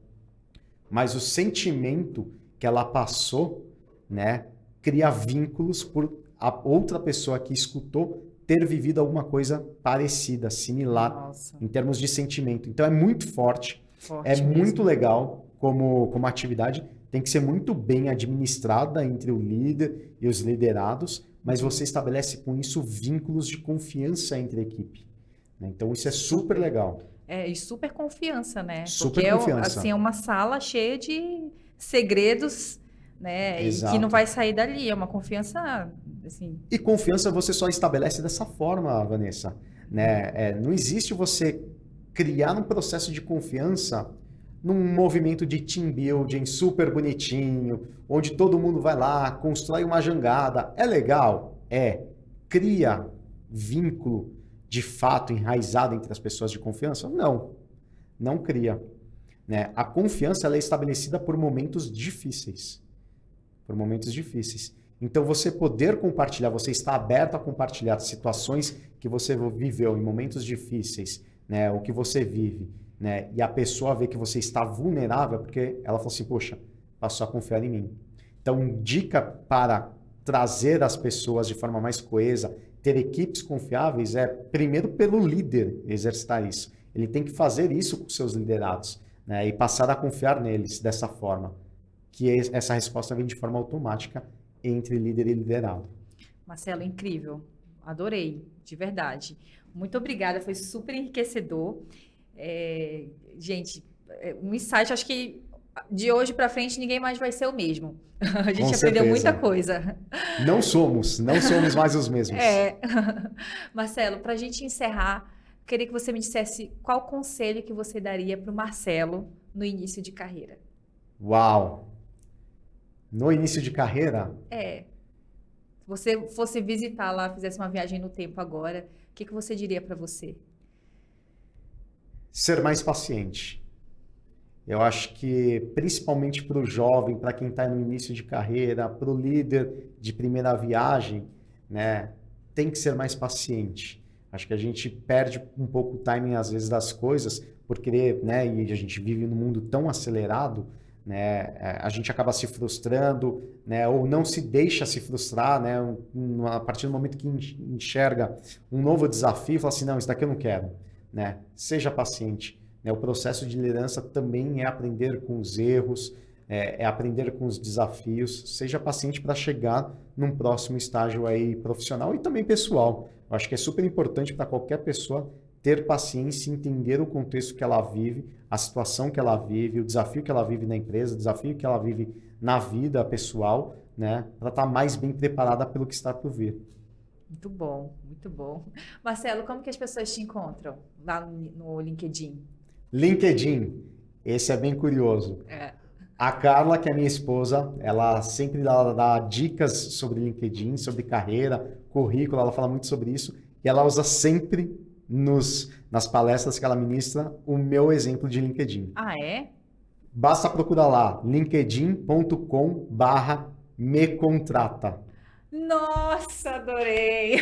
mas o sentimento que ela passou, né, cria vínculos por a outra pessoa que escutou ter vivido alguma coisa parecida, similar, Nossa. em termos de sentimento. Então é muito forte Mesmo. muito legal como atividade, tem que ser muito bem administrada entre o líder e os liderados, mas você estabelece com isso vínculos de confiança entre a equipe. Né? Então isso é super legal. E super confiança, né? Super porque confiança. Assim, é uma sala cheia de segredos, né? Exato. E que não vai sair dali. É uma confiança, assim... E confiança você só estabelece dessa forma, Vanessa. Né? Não existe você criar um processo de confiança num movimento de team building super bonitinho, onde todo mundo vai lá, constrói uma jangada. É legal? Cria vínculo de fato enraizado entre as pessoas de confiança? Não cria. Né? A confiança ela é estabelecida por momentos difíceis. Então, você poder compartilhar, você está aberto a compartilhar situações que você viveu em momentos difíceis, né? O que você vive, né? E a pessoa vê que você está vulnerável, porque ela fala assim, poxa, passou a confiar em mim. Então, dica para trazer as pessoas de forma mais coesa, ter equipes confiáveis, primeiro pelo líder exercitar isso. Ele tem que fazer isso com seus liderados, né? E passar a confiar neles dessa forma. Que essa resposta vem de forma automática entre líder e liderado. Marcelo, incrível. Adorei, de verdade. Muito obrigada, foi super enriquecedor. Gente, um insight, acho que de hoje para frente ninguém mais vai ser o mesmo. A gente aprendeu muita coisa. Não somos mais os mesmos. Marcelo, para a gente encerrar, queria que você me dissesse qual conselho que você daria para o Marcelo no início de carreira. Uau! No início de carreira? Se você fosse visitar lá, fizesse uma viagem no tempo agora, o que você diria para você? Ser mais paciente. Eu acho que, principalmente para o jovem, para quem está no início de carreira, para o líder de primeira viagem, né, tem que ser mais paciente. Acho que a gente perde um pouco o timing, às vezes, das coisas, por querer, né, e a gente vive num mundo tão acelerado, né, a gente acaba se frustrando, né, ou não se deixa se frustrar, né, a partir do momento que enxerga um novo desafio, fala assim, não, isso daqui eu não quero, né, seja paciente, né, o processo de liderança também é aprender com os erros, é aprender com os desafios, seja paciente para chegar num próximo estágio aí profissional e também pessoal. Eu acho que é super importante para qualquer pessoa ter paciência, entender o contexto que ela vive, a situação que ela vive, o desafio que ela vive na empresa, o desafio que ela vive na vida pessoal, né, para estar mais bem preparada pelo que está por vir. Muito bom, muito bom. Marcelo, como que as pessoas te encontram lá no LinkedIn? LinkedIn, esse é bem curioso. A Carla, que é minha esposa, ela sempre dá dicas sobre LinkedIn, sobre carreira, currículo, ela fala muito sobre isso, e ela usa sempre nas palestras que ela ministra o meu exemplo de LinkedIn. Ah, é? Basta procurar lá, linkedin.com/mecontrata. Nossa, adorei!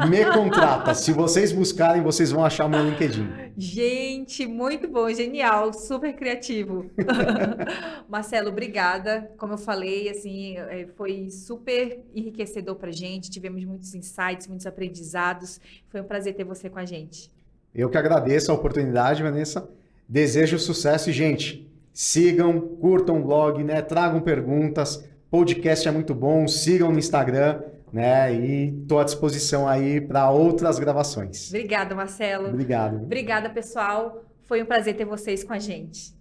Me contrata. Se vocês buscarem, vocês vão achar o meu LinkedIn. Gente, muito bom, genial, super criativo. Marcelo, obrigada. Como eu falei, assim, foi super enriquecedor para a gente. Tivemos muitos insights, muitos aprendizados. Foi um prazer ter você com a gente. Eu que agradeço a oportunidade, Vanessa. Desejo sucesso e, gente, sigam, curtam o blog, né? Tragam perguntas. Podcast é muito bom. Sigam no Instagram, né? E estou à disposição aí para outras gravações. Obrigada, Marcelo. Obrigado. Obrigada, pessoal. Foi um prazer ter vocês com a gente.